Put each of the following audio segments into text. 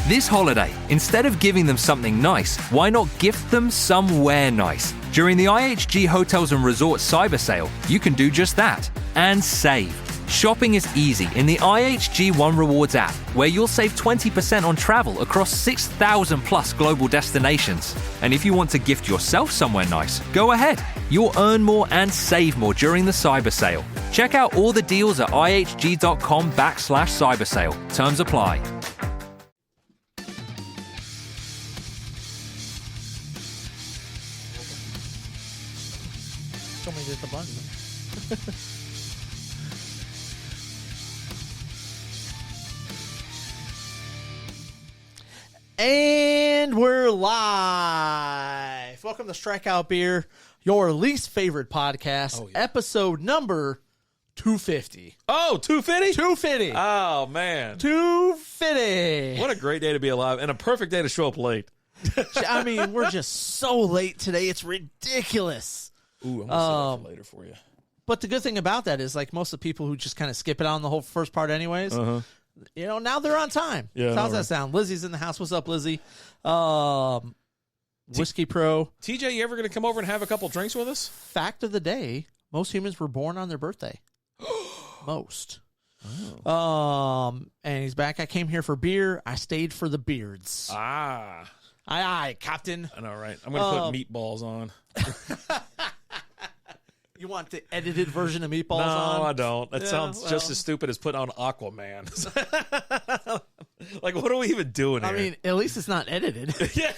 This holiday, instead of giving them something nice, why not gift them somewhere nice? During the IHG Hotels and Resorts Cyber Sale, you can do just that and save. Shopping is easy in the IHG One Rewards app, where you'll save 20% on travel across 6,000 plus global destinations. And if you want to gift yourself somewhere nice, go ahead. You'll earn more and save more during the Cyber Sale. Check out all the deals at ihg.com/cybersale. Terms apply. Somebody hit the button. And we're live. Welcome to Strikeout Beer, your least favorite podcast, episode number 250. Oh, 250? 250. Oh, man. 250. What a great day to be alive and a perfect day to show up late. I mean, we're just so late today. It's ridiculous. Ooh, I'm going to set that for later for you. But the good thing about that is, like, most of the people who just kind of skip it on the whole first part anyways, you know, now they're on time. Yeah, so how's that sound? Lizzie's in the house. What's up, Lizzie? Whiskey Pro. TJ, you ever going to come over and have a couple drinks with us? Fact of the day, most humans were born on their birthday. Most. Oh. And he's back. I came here for beer. I stayed for the beards. Ah. Aye, Captain. I know, right? I'm going to put meatballs on. You want the edited version of meatballs on? No, I don't. That yeah, sounds just as stupid as putting on Aquaman. Like, what are we even doing here? I mean, at least it's not edited. Yeah.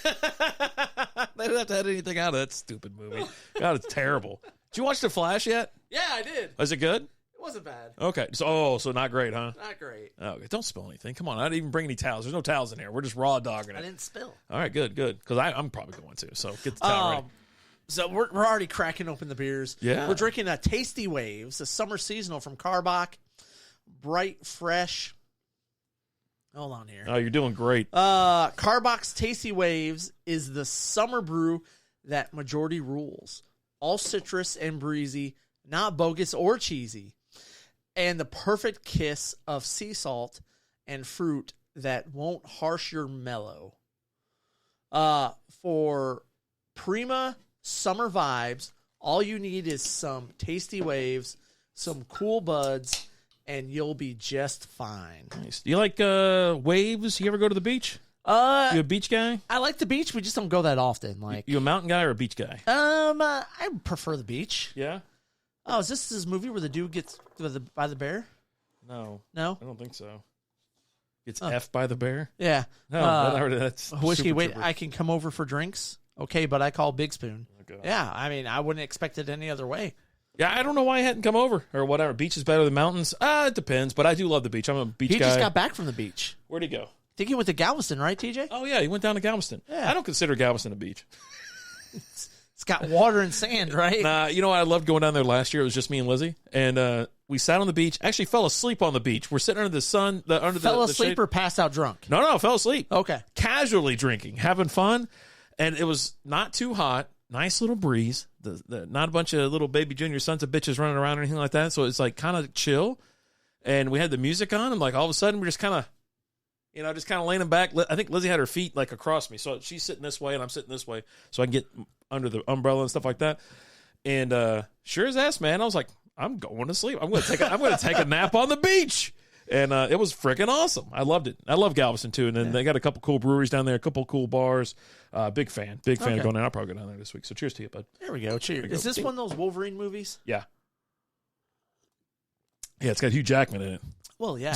They didn't have to edit anything out of that stupid movie. God, it's terrible. Did you watch The Flash yet? Yeah, I did. Was it good? It wasn't bad. Okay. So not great, huh? Not great. Okay. Don't spill anything. Come on. I didn't even bring any towels. There's no towels in here. We're just raw dogging it. I didn't spill. All right, good. Because I'm probably going to. So get the towel ready. So we're already cracking open the beers. Yeah. We're drinking a Tasty Waves, a summer seasonal from Karbach. Bright, fresh. Hold on here. Oh, you're doing great. Karbach's Tasty Waves is the summer brew that majority rules. All citrus and breezy, not bogus or cheesy. And the perfect kiss of sea salt and fruit that won't harsh your mellow. For prima summer vibes, all you need is some Tasty Waves, some cool buds, and you'll be just fine. Nice. Do you like waves? You ever go to the beach? You a beach guy? I like the beach. We just don't go that often. Like, you a mountain guy or a beach guy? I prefer the beach. Yeah. Oh, is this movie where the dude gets by the bear? No, I don't think so. Gets F by the bear? Yeah. No, that's Whiskey. Wait, I can come over for drinks. Okay, but I call Big Spoon. Okay. Yeah, I mean, I wouldn't expect it any other way. Yeah, I don't know why he hadn't come over or whatever. Beach is better than mountains. It depends, but I do love the beach. I'm a beach guy. He just got back from the beach. Where'd he go? I think he went to Galveston, right, TJ? Oh, yeah, he went down to Galveston. Yeah. I don't consider Galveston a beach. It's got water and sand, right? Nah, you know what? I loved going down there last year. It was just me and Lizzie. And we sat on the beach. Actually fell asleep on the beach. We're sitting under the sun. Fell asleep or passed out drunk? No, fell asleep. Okay. Casually drinking, having fun. And it was not too hot. Nice little breeze. Not a bunch of little baby junior sons of bitches running around or anything like that. So it's like kind of chill. And we had the music on. And like all of a sudden we're just kind of, just kind of laying back. I think Lizzie had her feet like across me. So she's sitting this way and I'm sitting this way. So I can get under the umbrella and stuff like that. And sure as ass, man, I was like, I'm going to sleep. I'm going to take a nap on the beach. And it was freaking awesome. I loved it. I love Galveston, too. And then they got a couple cool breweries down there, a couple cool bars. Big fan of going down. I'll probably go down there this week. So cheers to you, bud. There we go. Cheers. Is this one of those Wolverine movies? Yeah. Yeah, it's got Hugh Jackman in it. Well, yeah.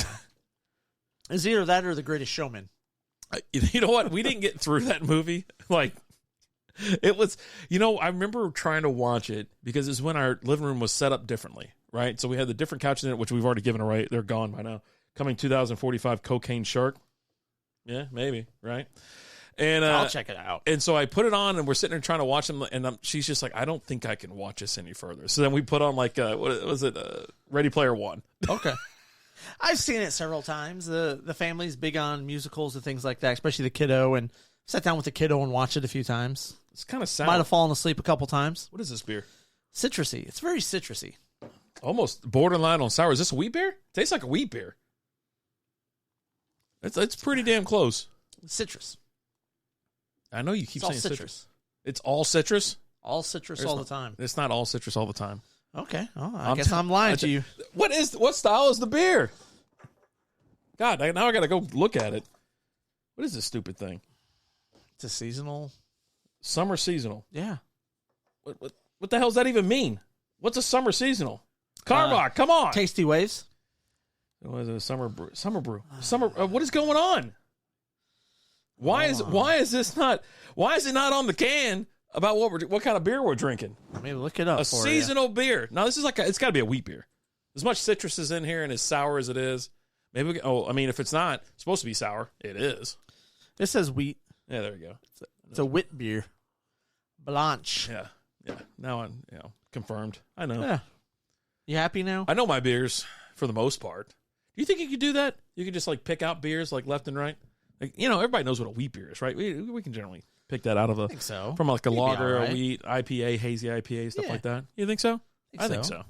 It's either that or The Greatest Showman. You know what? We didn't get through that movie. Like, it was, I remember trying to watch it because it's when our living room was set up differently, right? So we had the different couches in it, which we've already given away. They're gone by now. Coming 2045 Cocaine Shark. Yeah, maybe, right? And I'll check it out. And so I put it on, and we're sitting there trying to watch them, and she's just like, I don't think I can watch this any further. So then we put on, like, what was it? Ready Player One. Okay. I've seen it several times. The family's big on musicals and things like that, especially the kiddo, and sat down with the kiddo and watched it a few times. It's kind of sour. Might have fallen asleep a couple times. What is this beer? Citrusy. It's very citrusy. Almost borderline on sour. Is this a wheat beer? Tastes like a wheat beer. It's pretty damn close. Citrus. I know you keep It's all saying citrus. citrus. It's all citrus? All citrus all the time. It's not all citrus all the time. Okay. Oh, I guess I'm lying to you. What style is the beer? God, now I got to go look at it. What is this stupid thing? It's a seasonal. Summer seasonal. Yeah. What the hell does that even mean? What's a summer seasonal? Karbach, come on. Tasty Waves. What is it? Summer brew. What is going on? Why is it not on the can about what kind of beer we're drinking? Let me look it up. A seasonal beer. Now this is it's got to be a wheat beer. As much citrus is in here and as sour as it is. Maybe if it's not supposed to be sour, it is. It says wheat. Yeah, there you go. It's a wit beer. Blanche. Yeah. Now I'm confirmed. I know. Yeah. You happy now? I know my beers for the most part. Do you think you could do that? You could just pick out beers left and right. Everybody knows what a wheat beer is, right? We can generally pick that out of I think so. from a You'd be lager, all right. a wheat, IPA, hazy IPA, stuff like that. You think so? I think so.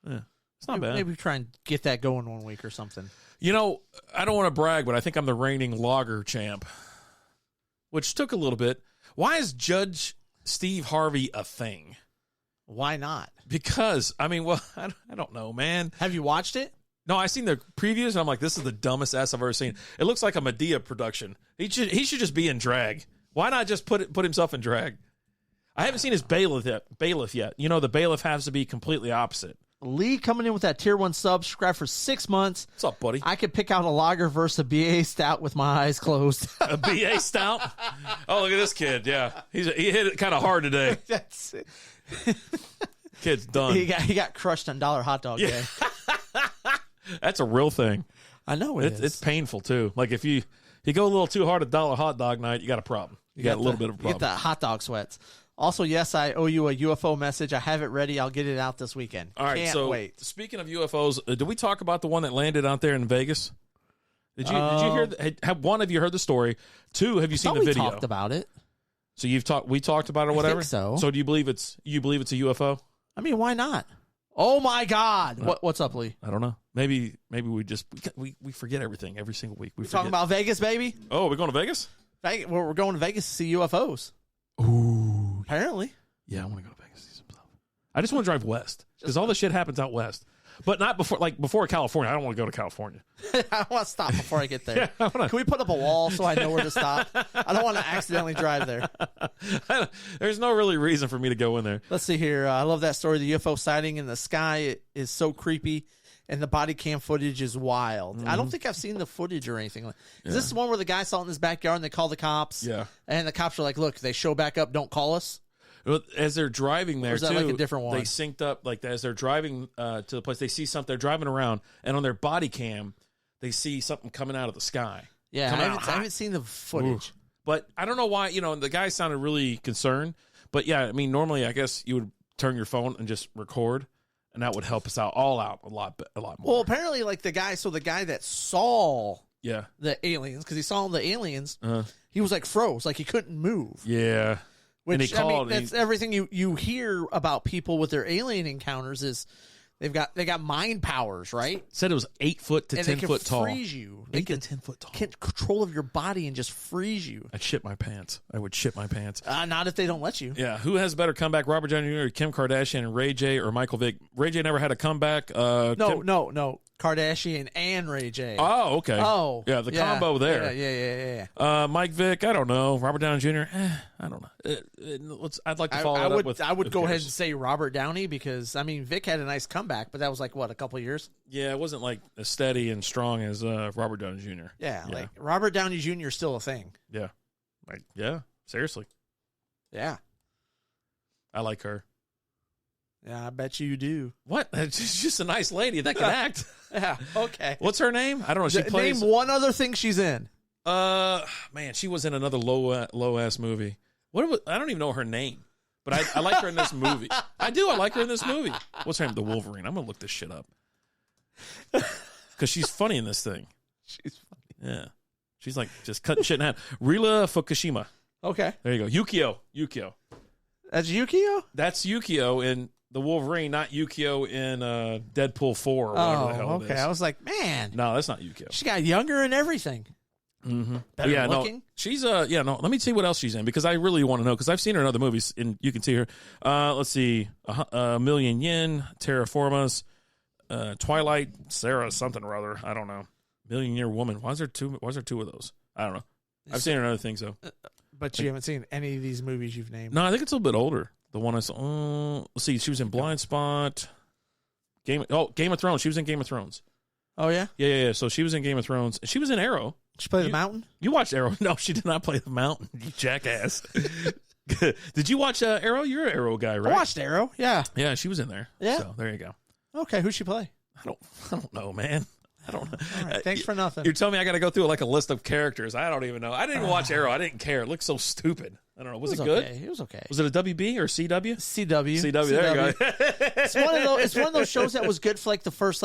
Yeah, it's not bad. Maybe try and get that going one week or something. I don't want to brag, but I think I'm the reigning lager champ, which took a little bit. Why is Judge Steve Harvey a thing? Why not? Because I don't know, man. Have you watched it? No, I seen the previews and I'm like, this is the dumbest ass I've ever seen. It looks like a Medea production. He should just be in drag. Why not just put himself in drag? I haven't seen his bailiff yet. The bailiff has to be completely opposite. Lee coming in with that tier 1 subscribe for 6 months. What's up, buddy? I could pick out a lager versus a BA stout with my eyes closed. A BA stout? Oh, look at this kid. Yeah, he hit it kind of hard today. That's it. Kid's done. He got crushed on Dollar Hot Dog Day. That's a real thing. I know it is. It's painful too. Like if you go a little too hard at Dollar Hot Dog Night, you got a problem. You got a little bit of a problem. You get the hot dog sweats. Also, yes, I owe you a UFO message. I have it ready. I'll get it out this weekend. All right. Can't wait. Speaking of UFOs, did we talk about the one that landed out there in Vegas? Did you hear? One, have you heard the story? Two, have you seen the video? We talked about it. So we talked about it or whatever. I think so. So do you believe it's a UFO? I mean, why not? Oh my God! What's up, Lee? I don't know. Maybe we forget everything every single week. We talking about Vegas, baby. Oh, we're going to Vegas? We're going to Vegas to see UFOs. Ooh, apparently. Yeah, I want to go to Vegas to see some stuff. I just want to drive west because all the shit happens out west, but not before California. I don't want to go to California. I want to stop before I get there. Can we put up a wall so I know where to stop? I don't want to accidentally drive there. There's no really reason for me to go in there. Let's see here. I love that story. The UFO sighting in the sky is so creepy, and the body cam footage is wild. I don't think I've seen the footage or anything. Is this the one where the guy saw it in his backyard and they call the cops? Yeah. And the cops are like, look, they show back up, don't call us. As they're driving there, or is that too, like a different one? they synced up. As they're driving to the place, they see something. They're driving around, and on their body cam, they see something coming out of the sky. Yeah, I haven't seen the footage. Ooh. But I don't know why. The guy sounded really concerned. But yeah, I mean, normally I guess you would turn your phone and just record, and that would help us out a lot more. Well, apparently, the guy that saw the aliens, because he saw the aliens, he was froze, he couldn't move. Yeah. Which, and he called, that's everything you hear about people with their alien encounters is they got mind powers, right? Said it was 8 foot to 10 foot tall. Freeze you. 8 to 10 foot tall. Get control of your body and just freeze you. I'd shit my pants. I would shit my pants. Not if they don't let you. Yeah. Who has a better comeback, Robert Downey Jr., Kim Kardashian, and Ray J, or Michael Vick? Ray J never had a comeback. No. Kardashian and Ray J. Oh, okay. Oh. Yeah, the combo there. Yeah. Mike Vick, I don't know. Robert Downey Jr., I don't know. I'd like to follow that up with... I would go ahead and say Robert Downey because, Vic had a nice comeback, but that was a couple of years? Yeah, it wasn't as steady and strong as Robert Downey Jr. Yeah, Robert Downey Jr. is still a thing. Yeah. Yeah, seriously. Yeah. I like her. Yeah, I bet you do. What? She's just a nice lady that can act. Yeah, okay. What's her name? I don't know. She plays... Name one other thing she's in. Man, she was in another low ass movie. I don't even know her name, but I like her in this movie. I do. I like her in this movie. What's her name? The Wolverine. I'm gonna look this shit up because she's funny in this thing. She's funny. Yeah, she's just cutting shit in half. Rila Fukushima. Okay, there you go. Yukio. That's Yukio. That's Yukio in the Wolverine, not Yukio in Deadpool 4 or whatever the hell it is. I was like, man. No, that's not Yukio. She got younger and everything. Better looking. No, she's no. Let me see what else she's in because I really want to know because I've seen her in other movies and you can see her. Let's see, a Million Yen, Terraformas, Twilight, Sarah something or other. I don't know. Million Year Woman. Why is there two of those? I don't know. I've seen her in other things though. But you haven't seen any of these movies you've named. No, I think it's a little bit older. The one I saw. Let's see. She was in Blind Spot. Game of Thrones. She was in Game of Thrones. Oh yeah. Yeah. So she was in Game of Thrones. She was in Arrow. She played the Mountain? You watched Arrow. No, she did not play the Mountain, you jackass. Did you watch Arrow? You're an Arrow guy, right? I watched Arrow, yeah. Yeah, she was in there. Yeah. So there you go. Okay, who'd she play? I don't know, man. I don't know. All right, thanks for nothing. You're telling me I got to go through like a list of characters. I don't even know. I didn't even watch Arrow. I didn't care. It looked so stupid. I don't know. Was it good? Okay. It was okay. Was it a WB or CW? CW. There you go. It's one of those shows that was good for like the first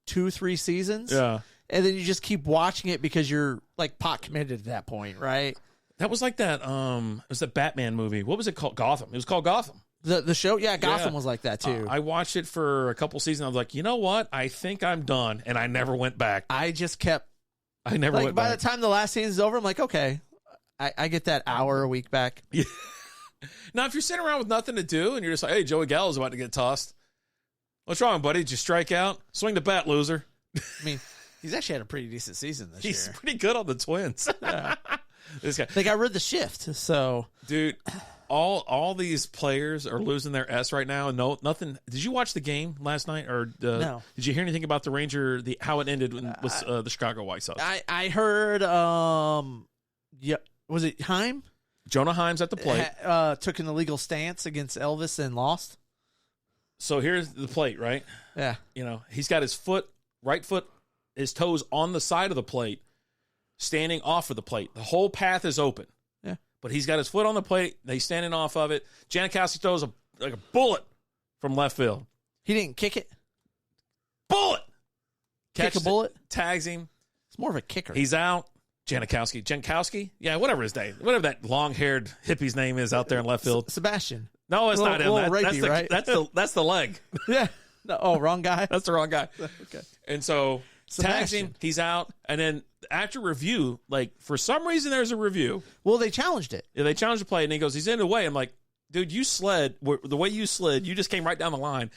2-3 seasons. Yeah. And then you just keep watching it because you're like pot committed at that point, right? That was like that. It was that Batman movie. What was it called? Gotham. It was called Gotham. The show, yeah, Gotham was like that too. I watched it for a couple seasons. I was like, you know what? I think I'm done, and I never went back. I just kept. I never went back. By the time the last season's over, I'm like, okay, I get that hour a week back. Yeah. Now, if you're sitting around with nothing to do, and you're just like, hey, Joey Gallo's about to get tossed. What's wrong, buddy? Did you strike out? Swing the bat, loser. I mean, he's actually had a pretty decent season this year. He's pretty good on the Twins. Yeah. This guy. They got rid of the shift, so dude, all these players are losing their S right now. And nothing. Did you watch the game last night, or no? Did you hear anything about the Ranger? How it ended with the Chicago White Sox? I heard. Yeah, was it Heim? Jonah Heim's at the plate. Took an illegal stance against Elvis and lost. So here's the plate, right? Yeah. He's got his right foot, his toes on the side of the plate, standing off of the plate. The whole path is open. Yeah. But he's got his foot on the plate. He's standing off of it. Janikowski throws a bullet from left field. He didn't kick it? Bullet! Kick a bullet? Tags him. It's more of a kicker. He's out. Janikowski? Yeah, whatever his name. Whatever that long-haired hippie's name is out there in left field. Sebastian. No, it's not him. Right? That's the leg. Yeah. No, wrong guy. That's the wrong guy. Okay. And so tags him. He's out. And then after review, for some reason there's a review. Well, they challenged it. Yeah, they challenged the play, and he goes, he's in the way. I'm like, dude, you slid. The way you slid, you just came right down the line.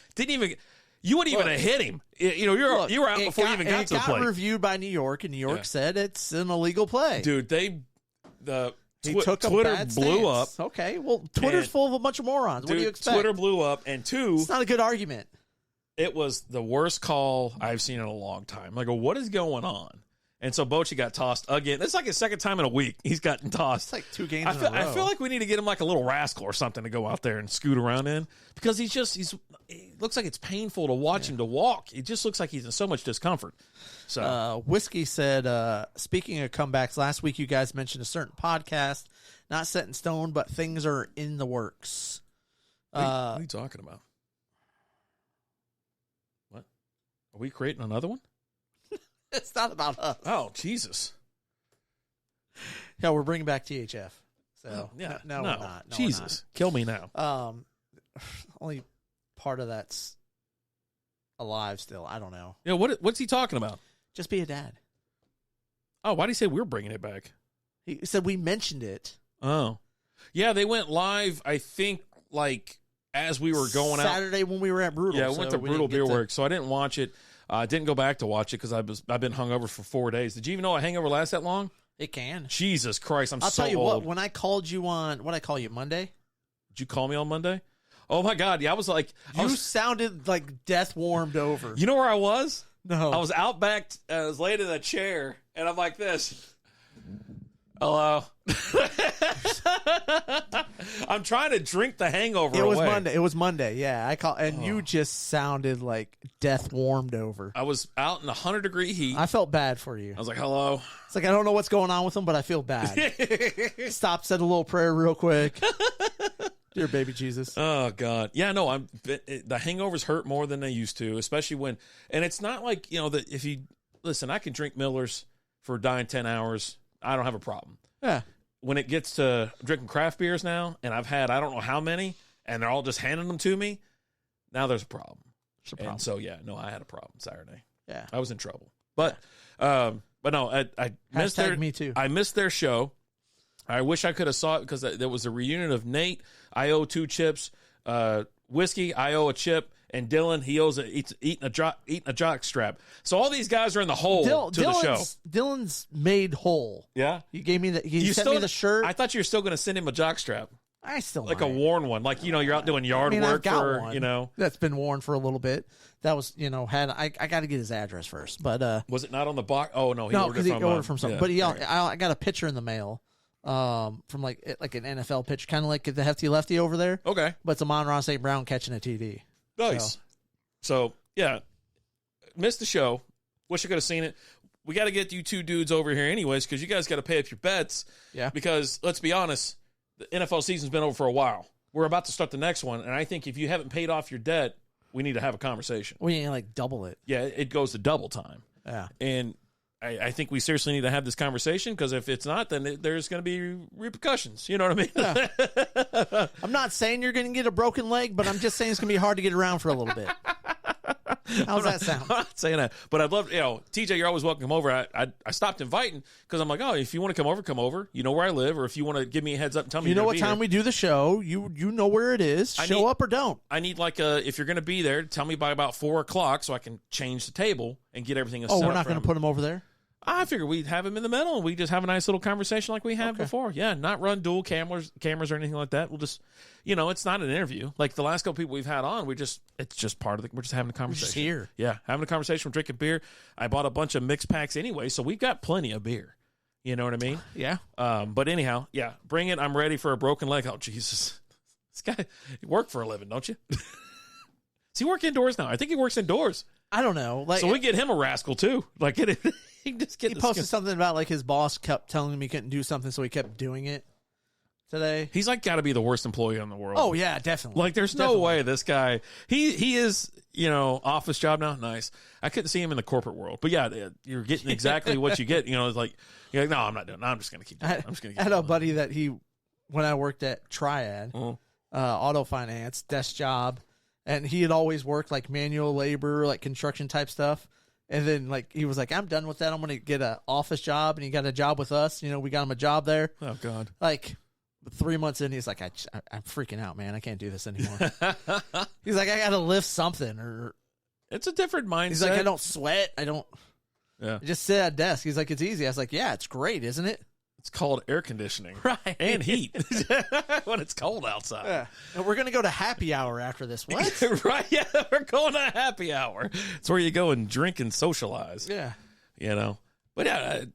You wouldn't even have hit him. You were out before you even got to the play. It got reviewed by New York, and New York said it's an illegal play. Dude, Twitter blew up. Okay, well, Twitter's full of a bunch of morons. What do you expect? Twitter blew up, and two, it's not a good argument. It was the worst call I've seen in a long time. I go, what is going on? And so Bochy got tossed again. It's like his second time in a week he's gotten tossed. It's like 2 games in a row. I feel like we need to get him like a little rascal or something to go out there and scoot around in because he looks like it's painful to watch him to walk. It just looks like he's in so much discomfort. So Whiskey said, speaking of comebacks, last week you guys mentioned a certain podcast, not set in stone, but things are in the works. What are you talking about? What? Are we creating another one? It's not about us. Oh, Jesus. Yeah, we're bringing back THF. So yeah, no, we're not. No, Jesus, kill me now. Only part of that's alive still. I don't know. Yeah, what's he talking about? Just be a dad. Oh, why did he say we're bringing it back? He said we mentioned it. Oh, yeah, they went live. I think as we were going Saturday when we were at Brutal. Yeah, we went to Brutal Beer Works, so I didn't watch it. I didn't go back to watch it because I've been hungover for 4 days. Did you even know a hangover lasts that long? It can. Jesus Christ, I'll so tell you old. what. When I called you on, what I call you Monday? Did you call me on Monday? Oh my God, yeah, I was like, you sounded like death warmed over. You know where I was? No, I was out back. I was laid in a chair, and I'm like this. Hello. I'm trying to drink the hangover away. It was Monday. Yeah, you just sounded like death warmed over. I was out in 100-degree heat. I felt bad for you. I was like, hello. It's like I don't know what's going on with him, but I feel bad. Stop, said a little prayer real quick. Dear baby Jesus. Oh God. Yeah, no, the hangovers hurt more than they used to, especially when, and it's not like, that if you listen, I can drink Millers for a dying 10 hours. I don't have a problem. Yeah. When it gets to drinking craft beers now, and I've had I don't know how many, and they're all just handing them to me, now there's a problem. It's a problem. And so, yeah, no, I had a problem Saturday. Yeah. I was in trouble. But But no, I missed Hashtag me too. I missed their show. I wish I could have saw it because there was a reunion of Nate. I owe 2 chips. Whiskey, I owe a chip. And Dylan, he owes eating a jock strap. So all these guys are in the hole to the show. Dylan's made whole. Yeah, You gave me you sent me the shirt. I thought you were still going to send him a jock strap, I still like might. a worn one, like you're out doing yard I've work got for one that's been worn for a little bit. That was I got to get his address first, but Was it not on the box? Oh no, because he ordered from something. But right. I got a picture in the mail, from like an NFL pitch, kind of like the Hefty Lefty over there. Okay, But it's a Monron St. Brown catching a TD. nice. So yeah, missed the show. Wish I could have seen it. We got to get you 2 dudes over here anyways, because you guys got to pay up your bets. Yeah. Because let's be honest, the NFL season's been over for a while. We're about to start the next one, and I think if you haven't paid off your debt, we need to have a conversation. We ain't like double it. Yeah, it goes to double time. Yeah. And I think we seriously need to have this conversation, because if it's not, then there's going to be repercussions. You know what I mean? Yeah. I'm not saying you're going to get a broken leg, but I'm just saying it's going to be hard to get around for a little bit. How's that sound? I'm not saying that, but I'd love, TJ, you're always welcome to come over. I stopped inviting because I'm like, oh, if you want to come over. You know where I live, or if you want to give me a heads up and tell me you know you're what time we do the show. You know where it is. Show up or don't. I need if you're going to be there, tell me by about 4:00 so I can change the table and get everything. Oh, we're not going to put him over there. I figure we'd have him in the middle and we just have a nice little conversation like we had before. Yeah, not run dual cameras or anything like that. We'll just, it's not an interview. Like the last couple people we've had on, it's just part of we're just having a conversation. We're just here. Yeah, having a conversation, we're drinking beer. I bought a bunch of mixed packs anyway, so we've got plenty of beer. You know what I mean? Yeah. But anyhow, yeah, bring it. I'm ready for a broken leg. Oh, Jesus. This guy, you work for a living, don't you? Does he work indoors now? I think he works indoors. I don't know. So we get him a rascal too. Like he posted something about like his boss kept telling him he couldn't do something, so he kept doing it today. He's like got to be the worst employee in the world. Oh yeah, definitely. Like there's no way this guy. He is office job now. Nice. I couldn't see him in the corporate world, but yeah, you're getting exactly what you get. It's like you're like, no, I'm not doing. No, I'm just gonna keep doing it. I'm just gonna. I had a buddy that when I worked at Triad, auto finance desk job. And he had always worked like manual labor, like construction type stuff. And then like he was like, I'm done with that. I'm going to get an office job. And he got a job with us. We got him a job there. Oh, God. Like 3 months in, he's like, I'm freaking out, man. I can't do this anymore. He's like, I got to lift something. Or it's a different mindset. He's like, I don't sweat. I just sit at a desk. He's like, it's easy. I was like, yeah, it's great, isn't it? It's called air conditioning. Right. And heat when it's cold outside. Yeah. And we're going to go to happy hour after this. What? Right. Yeah. We're going to happy hour. It's where you go and drink and socialize. Yeah. But yeah,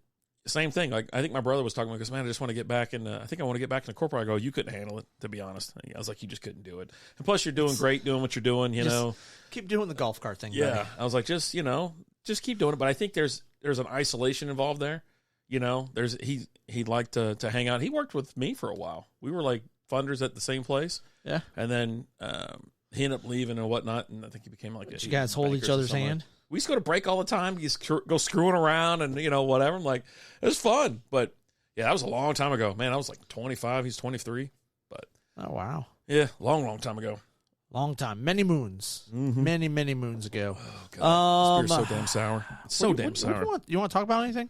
same thing. Like I think my brother was talking about this, man, I just want to get back in. I think I want to get back in the corporate. I go, you couldn't handle it, to be honest. I was like, you just couldn't do it. And plus you're doing great doing what you're doing, Keep doing the golf cart thing. Yeah. Buddy. I was like, just keep doing it. But I think there's an isolation involved there. He liked to hang out. He worked with me for a while. We were like funders at the same place. Yeah. And then he ended up leaving and whatnot. And I think he became like you guys hold each other's hand? We used to go to break all the time. You just go screwing around and, whatever. I'm like, it was fun. But yeah, that was a long time ago. Man, I was like 25. He's 23. But oh, wow. Yeah, long time ago. Long time. Many moons. Mm-hmm. Many moons ago. Oh, God. This beer's so damn sour. It's so damn sour. You want to talk about anything?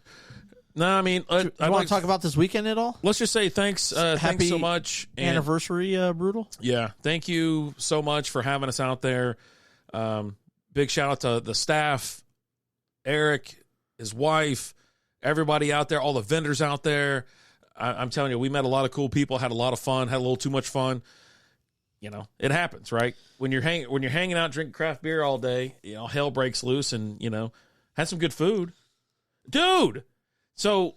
No, I mean, you want to talk about this weekend at all? Let's just say thanks. Thanks so much. Anniversary, Brutal. Yeah, thank you so much for having us out there. Big shout out to the staff, Eric, his wife, everybody out there, all the vendors out there. I'm telling you, we met a lot of cool people, had a lot of fun, had a little too much fun. It happens, right? When you're hanging out drinking craft beer all day, hell breaks loose, and had some good food, dude. So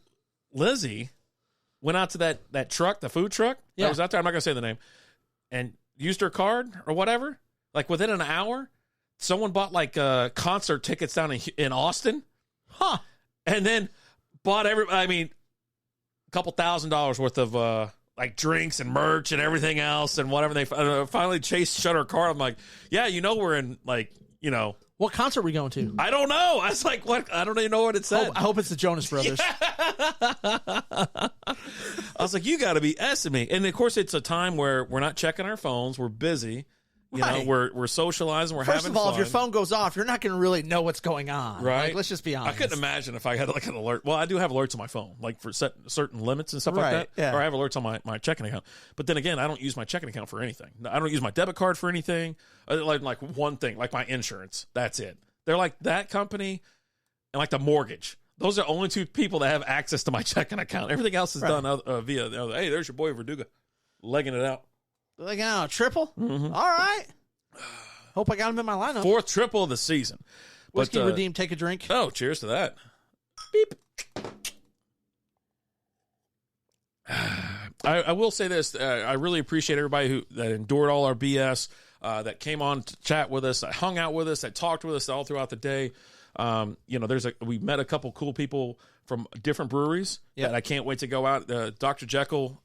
Lizzie went out to that truck, the food truck that was out there. I'm not going to say the name, and used her card or whatever. Like within an hour, someone bought like concert tickets down in Austin. Huh. And then bought a couple $1,000s worth of like drinks and merch and everything else and whatever. They finally shut her card. I'm like, yeah, we're in like, What concert are we going to? I don't know. I was like, what? I don't even know what it said. I hope it's the Jonas Brothers. I was like, you got to be S-ing me. And, of course, it's a time where we're not checking our phones. We're busy. You know, we're socializing, we're having fun. First of all, if your phone goes off, you're not going to really know what's going on. Right. Like, let's just be honest. I couldn't imagine if I had like an alert. Well, I do have alerts on my phone, like for certain limits and stuff like that. Yeah. Or I have alerts on my checking account. But then again, I don't use my checking account for anything. I don't use my debit card for anything. Like one thing, like my insurance. That's it. They're like that company and like the mortgage. Those are the only two people that have access to my checking account. Everything else is done via, hey, there's your boy Verduga, legging it out. Legging out a triple? Mm-hmm. All right. Hope I got him in my lineup. 4th triple of the season. Whiskey Redeem, take a drink. Oh, cheers to that. Beep. I will say this. I really appreciate everybody that endured all our BS, that came on to chat with us, that hung out with us, that talked with us all throughout the day. You know, we met a couple cool people from different breweries that I can't wait to go out. Dr. Jekyll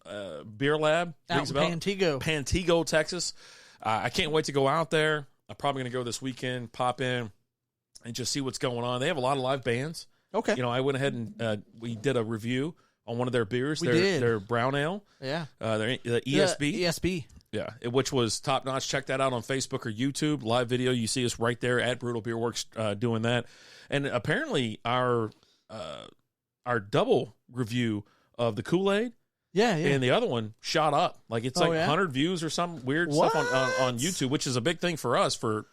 Beer Lab. Out in Pantego, Texas. I can't wait to go out there. I'm probably going to go this weekend, pop in, and just see what's going on. They have a lot of live bands. Okay. You know, I went ahead and we did a review on one of their beers. We did. Their brown ale. Yeah. The ESB. ESB. Yeah, which was top notch. Check that out on Facebook or YouTube. Live video. You see us right there at Brutal Beer Works doing that. And apparently our double review of the Kool-Aid and the other one shot up. Like it's 100 views or some weird stuff on YouTube, which is a big thing for us for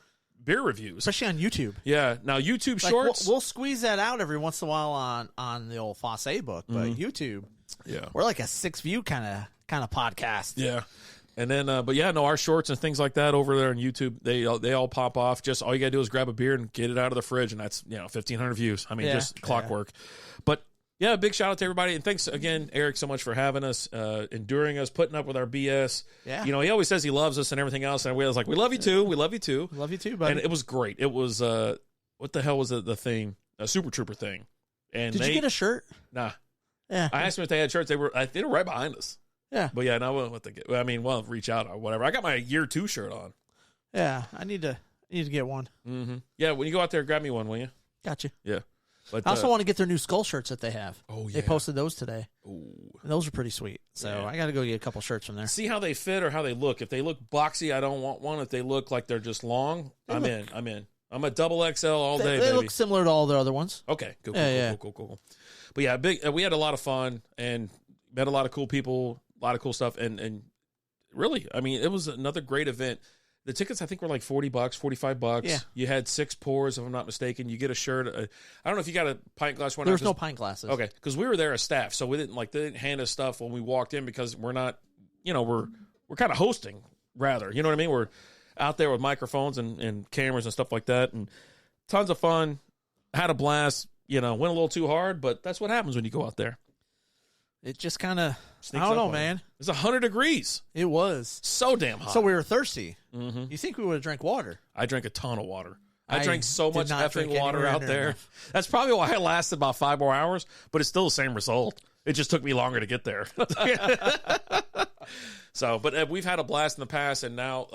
beer reviews. Especially on YouTube. Yeah. Now YouTube Shorts. We'll squeeze that out every once in a while on the old Fosse book, but YouTube. Yeah. We're like a 6-view kind of podcast. Yeah. And then, our shorts and things like that over there on YouTube, they all pop off. Just all you gotta do is grab a beer and get it out of the fridge, and that's 1,500 views. I mean, just clockwork. But yeah, big shout out to everybody, and thanks again, Eric, so much for having us, enduring us, putting up with our BS. Yeah, he always says he loves us and everything else, and we was like, we love you too, love you too, buddy. And it was great. It was what the hell was the thing? A Super Trooper thing. And did you get a shirt? Nah. Yeah, I asked them if they had shirts. They were right behind us. Yeah. But yeah, no, what they get. I mean, well, reach out or whatever. I got my year 2 shirt on. Yeah, I need to get one. Mm-hmm. Yeah, when you go out there, grab me one, will you? Gotcha. Yeah. But I also want to get their new skull shirts that they have. Oh, yeah. They posted those today. Ooh. And those are pretty sweet. So I got to go get a couple shirts from there. See how they fit or how they look. If they look boxy, I don't want one. If they look like they're just long, I'm in. I'm a double XL all day, They baby. look similar to all the other ones. Okay. Cool. But yeah, we had a lot of fun and met a lot of cool people. A lot of cool stuff, and really, I mean, it was another great event. The tickets, I think, were like $40, $45. Yeah. You had 6 pours, if I'm not mistaken. You get a shirt. I don't know if you got a pint glass one. There was no pint glasses. Okay, because we were there as staff, so we didn't they didn't hand us stuff when we walked in because we're not, we're kind of hosting rather. You know what I mean? We're out there with microphones and cameras and stuff like that, and tons of fun. Had a blast. Went a little too hard, but that's what happens when you go out there. It just kind of, I don't know, man. It's 100 degrees. It was. So damn hot. So we were thirsty. Mm-hmm. You think we would have drank water? I drank a ton of water. I drank so did much not effing drink water anywhere out near there. enough. That's probably why I lasted about 5 more hours, but it's still the same result. It just took me longer to get there. So, but we've had a blast in the past, and now,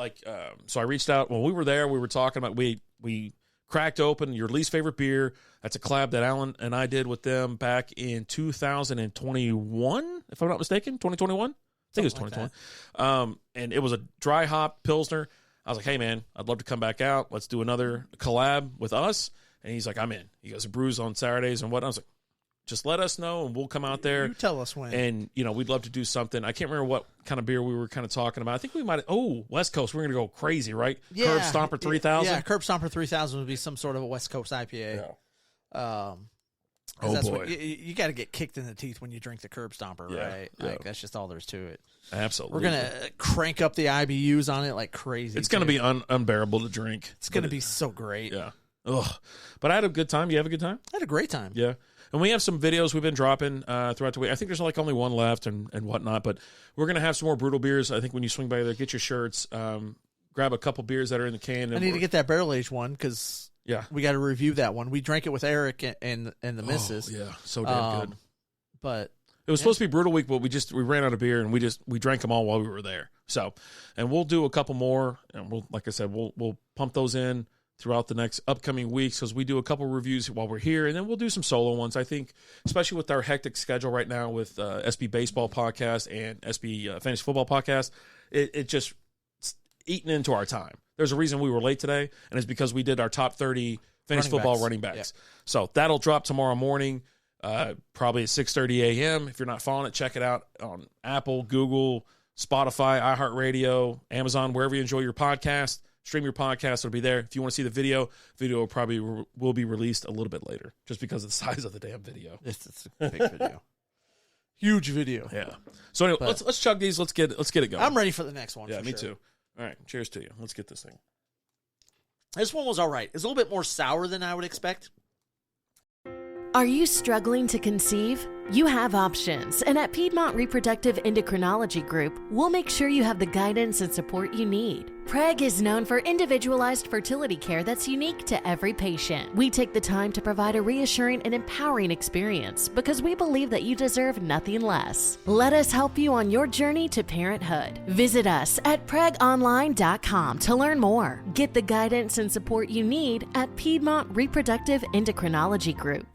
so I reached out. When we were there, we were talking about, we cracked open your least favorite beer. That's a collab that Alan and I did with them back in 2021, if I'm not mistaken. 2021? I think it was 2021. And it was a dry hop Pilsner. I was like, hey, man, I'd love to come back out. Let's do another collab with us. And he's like, I'm in. He goes, brews on Saturdays and what? I was like, just let us know and we'll come out there. You tell us when. And, we'd love to do something. I can't remember what kind of beer we were kind of talking about. I think we might West Coast. We're going to go crazy, right? Yeah. Curb Stomper 3000. Yeah, Curb Stomper 3000 would be some sort of a West Coast IPA. Yeah. That's boy. what, you got to get kicked in the teeth when you drink the Curb Stomper, right? Yeah. Like, that's just all there's to it. Absolutely. We're going to crank up the IBUs on it like crazy. It's going to be unbearable to drink. It's going to be so great. Yeah. Ugh. But I had a good time. You have a good time? I had a great time. Yeah. And we have some videos we've been dropping throughout the week. I think there's only one left and whatnot, but we're going to have some more Brutal beers. I think when you swing by there, get your shirts, grab a couple beers that are in the can. I need to get that barrel-aged one because we got to review that one. We drank it with Eric and the missus. Oh, yeah, so damn good. But it was supposed to be Brutal Week, but we ran out of beer and we drank them all while we were there. So, and we'll do a couple more, and like I said, we'll pump those in throughout the next upcoming weeks because we do a couple reviews while we're here, and then we'll do some solo ones. I think, especially with our hectic schedule right now with SB Baseball Podcast and SB Fantasy Football Podcast, it just eating into our time. There's a reason we were late today, and it's because we did our top 30 fantasy football running backs. Yep. So that'll drop tomorrow morning, probably at 6:30 a.m. If you're not following it, check it out on Apple, Google, Spotify, iHeartRadio, Amazon, wherever you enjoy your podcast. Stream your podcast. It'll be there. If you want to see the video will probably will be released a little bit later just because of the size of the damn video. It's a big video. Huge video. Yeah. So anyway, let's chug these. Let's get it going. I'm ready for the next one. Yeah, for me sure. too. All right. Cheers to you. Let's get this thing. This one was all right. It's a little bit more sour than I would expect. Are you struggling to conceive? You have options, and at Piedmont Reproductive Endocrinology Group, we'll make sure you have the guidance and support you need. PREG is known for individualized fertility care that's unique to every patient. We take the time to provide a reassuring and empowering experience because we believe that you deserve nothing less. Let us help you on your journey to parenthood. Visit us at pregonline.com to learn more. Get the guidance and support you need at Piedmont Reproductive Endocrinology Group.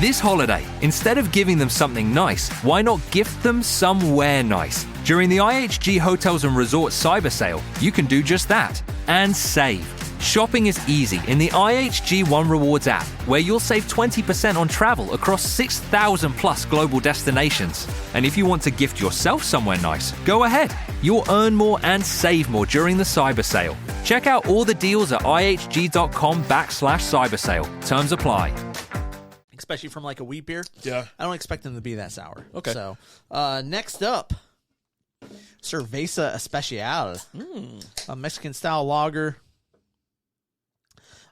This holiday, instead of giving them something nice, why not gift them somewhere nice? During the IHG Hotels and Resorts Cyber Sale, you can do just that and save. Shopping is easy in the IHG One Rewards app, where you'll save 20% on travel across 6,000 plus global destinations. And if you want to gift yourself somewhere nice, go ahead. You'll earn more and save more during the Cyber Sale. Check out all the deals at ihg.com/cyber sale. Terms apply. Especially from like a wheat beer. Yeah. I don't expect them to be that sour. Okay. So, next up, Cerveza Especial, a Mexican-style lager.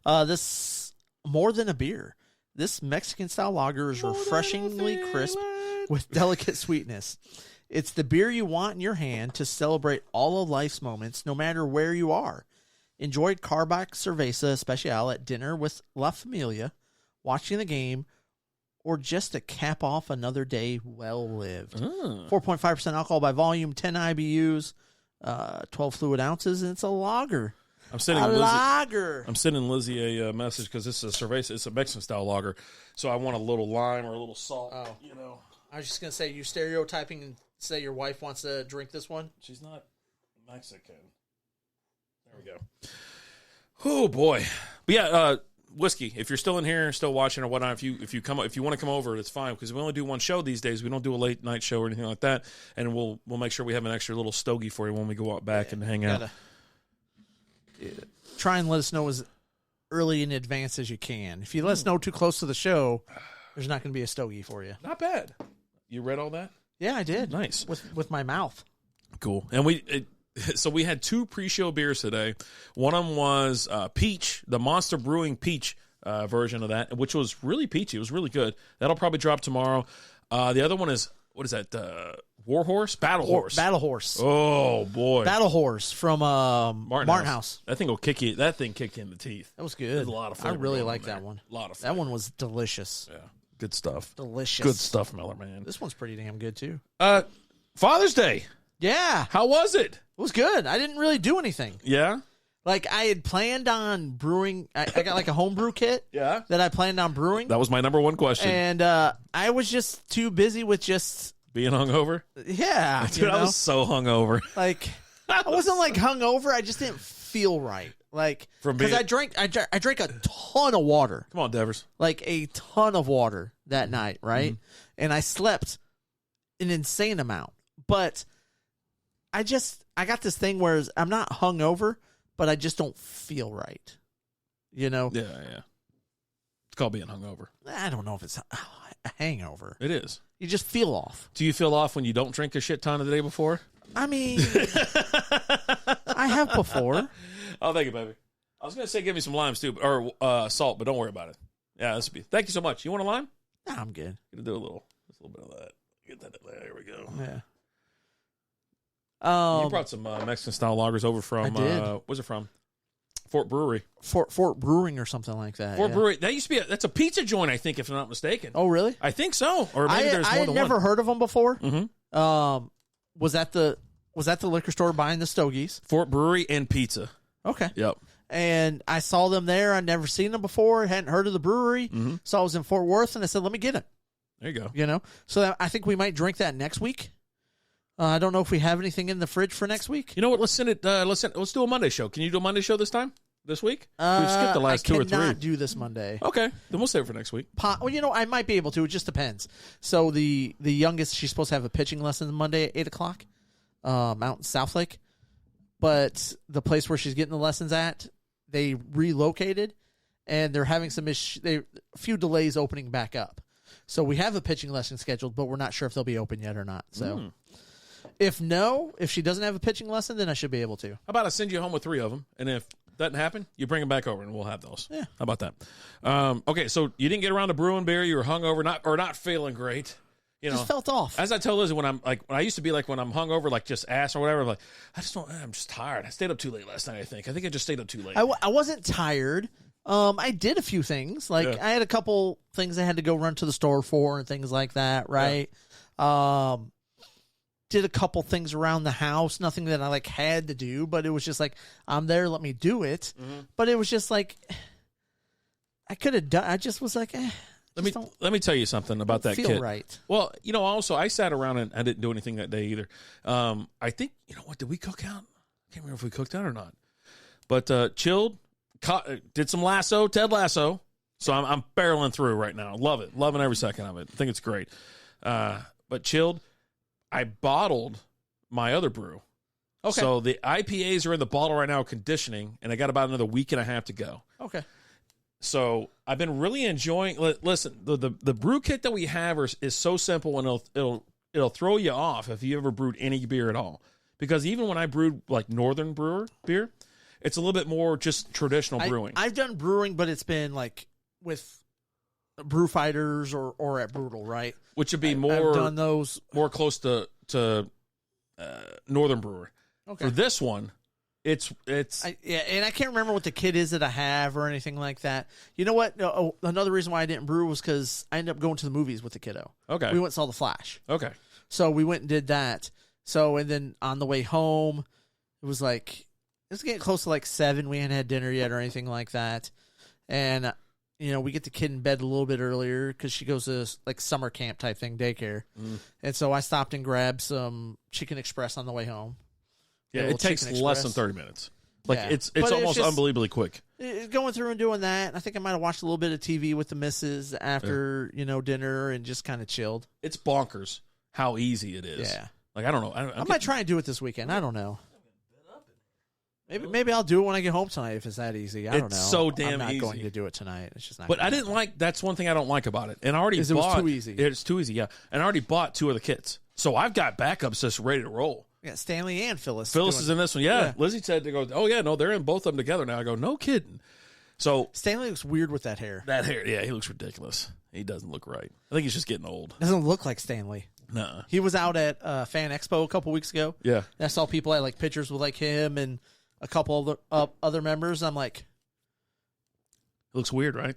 This, more than a beer, this Mexican-style lager is refreshingly crisp with delicate sweetness. It's the beer you want in your hand to celebrate all of life's moments, no matter where you are. Enjoy Karbach Cerveza Especial at dinner with La Familia, watching the game, or just to cap off another day well lived. 4.5% alcohol by volume, 10 IBUs, 12 fluid ounces, and it's a lager. I'm sending Lizzie a message because this is a cerveza. It's a Mexican style lager, so I want a little lime or a little salt. Oh, I was just gonna say, you stereotyping and say your wife wants to drink this one. She's not Mexican. There we go. Oh boy, but yeah. Whiskey, if you're still in here, still watching or whatnot, if you want to come over, it's fine because we only do one show these days. We don't do a late night show or anything like that, and we'll make sure we have an extra little stogie for you when we go out back and hang out. Try and let us know as early in advance as you can. If you let us know too close to the show, there's not going to be a stogie for you. Not bad. You read all that? Yeah, I did. Nice with my mouth. Cool. And so we had two pre-show beers today. One of them was Peach, the Monster Brewing Peach version of that, which was really peachy. It was really good. That'll probably drop tomorrow. The other one is, what is that? Warhorse? Battle Horse. Battle Horse. Oh, boy. Battle Horse from Martin House. That thing kicked you in the teeth. That was good. There's a lot of flavor. I really like that one. A lot of flavor. That one was delicious. Yeah. Good stuff. Delicious. Good stuff, Miller, man. This one's pretty damn good, too. Father's Day. Yeah. How was it? It was good. I didn't really do anything. Yeah? Like, I had planned on brewing. I got like a homebrew kit. Yeah. That I planned on brewing. That was my number one question. And I was just too busy with just being hungover? Yeah. Dude, I was so hungover. Like, I wasn't like hungover. I just didn't feel right. Like, because I drank a ton of water. Come on, Devers. Like a ton of water that night, right? Mm-hmm. And I slept an insane amount. But I got this thing where I'm not hungover, but I just don't feel right. You know? Yeah. It's called being hungover. I don't know if it's a hangover. It is. You just feel off. Do you feel off when you don't drink a shit ton the day before? I mean, I have before. Oh, thank you, baby. I was going to say give me some limes too, or salt, but don't worry about it. Yeah, thank you so much. You want a lime? Nah, I'm good. Gonna do a little bit of that. Get that. There we go. Yeah. You brought some Mexican style lagers over from. Where's it from? Fort Brewery. Fort Brewing or something like that. Fort Brewery. That used to be that's a pizza joint, I think, if I'm not mistaken. Oh, really? I think so. Or maybe there's more than one. I had never heard of them before. Mm-hmm. Was that the liquor store buying the stogies? Fort Brewery and pizza. Okay. Yep. And I saw them there. I'd never seen them before. Hadn't heard of the brewery. Mm-hmm. So I was in Fort Worth, and I said, let me get it. There you go. You know? So I think we might drink that next week. I don't know if we have anything in the fridge for next week. You know what? Let's send it. Let's do a Monday show. Can you do a Monday show this time? This week? We've skipped the last 2 or 3. I cannot do this Monday. Okay, then we'll save it for next week. Well, I might be able to. It just depends. So the youngest, she's supposed to have a pitching lesson Monday at 8:00, out in Southlake. But the place where she's getting the lessons at, they relocated, and they're having a few delays opening back up. So we have a pitching lesson scheduled, but we're not sure if they'll be open yet or not. So if she doesn't have a pitching lesson, then I should be able to. How about I send you home with 3 of them, and if doesn't happen, you bring them back over, and we'll have those. Yeah. How about that? Okay, so you didn't get around to brewing beer. You were hungover, not feeling great. Just felt off. As I tell Lizzie, when I used to be like when I'm hungover, like just ass or whatever, I'm like I'm just tired. I stayed up too late last night. I think I just stayed up too late. I wasn't tired. I did a few things. I had a couple things I had to go run to the store for and things like that. Right. Yeah. Did a couple things around the house. Nothing that I had to do, but it was just I'm there. Let me do it. Mm-hmm. But it was just I could have done. I just was let me tell you something about that feel kid. Right. Well, also I sat around and I didn't do anything that day either. I think what did we cook out? I can't remember if we cooked out or not. But chilled, did some Ted Lasso. So I'm barreling through right now. Love it, loving every second of it. I think it's great. But chilled. I bottled my other brew. Okay. So the IPAs are in the bottle right now, conditioning, and I got about another week and a half to go. Okay. So I've been really enjoying. Listen, the brew kit that we have is so simple, and it'll throw you off if you ever brewed any beer at all. Because even when I brewed Northern Brewer beer, it's a little bit more just traditional brewing. I've done brewing, but it's been with Brew Fighters or at Brutal, right? Which would be I've done those more close to Northern Brewer. Okay. For this one, it's and I can't remember what the kit is that I have or anything like that. You know what? Another reason why I didn't brew was because I ended up going to the movies with the kiddo. Okay. We went and saw The Flash. Okay. So we went and did that. So and then on the way home, it was getting close to 7. We hadn't had dinner yet or anything like that, and. We get the kid in bed a little bit earlier because she goes to summer camp type thing, daycare. And so I stopped and grabbed some Chicken Express on the way home. Yeah, it takes less than 30 minutes. It's almost unbelievably quick. Going through and doing that. I think I might have watched a little bit of TV with the missus after, dinner and just kind of chilled. It's bonkers how easy it is. Yeah. I don't know. I might try and do it this weekend. I don't know. Maybe I'll do it when I get home tonight if it's that easy. I don't know. It's so damn I'm not easy. going to do it tonight. It's just not. But I didn't that's one thing I don't like about it. And I already bought. It was too easy. It's too easy, yeah. And I already bought 2 of the kits. So I've got backups just ready to roll. Yeah, Stanley and Phyllis. Phyllis is in this one. Yeah. Lizzie said to go, oh, yeah, no, they're in both of them together now. I go, no kidding. So Stanley looks weird with that hair. Yeah, he looks ridiculous. He doesn't look right. I think he's just getting old. Doesn't look like Stanley. Nuh-uh. He was out at Fan Expo a couple weeks ago. Yeah. And I saw people had pictures with him and a couple of other members. I'm like, it looks weird, right?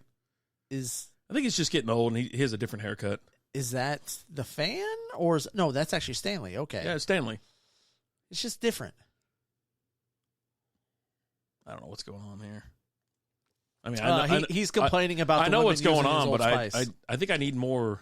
I think he's just getting old and he has a different haircut. Is that the Fan or no? That's actually Stanley. Okay. Yeah, it's Stanley. It's just different. I don't know what's going on here. I mean, he's complaining about. I know what's going on, but I think I need more.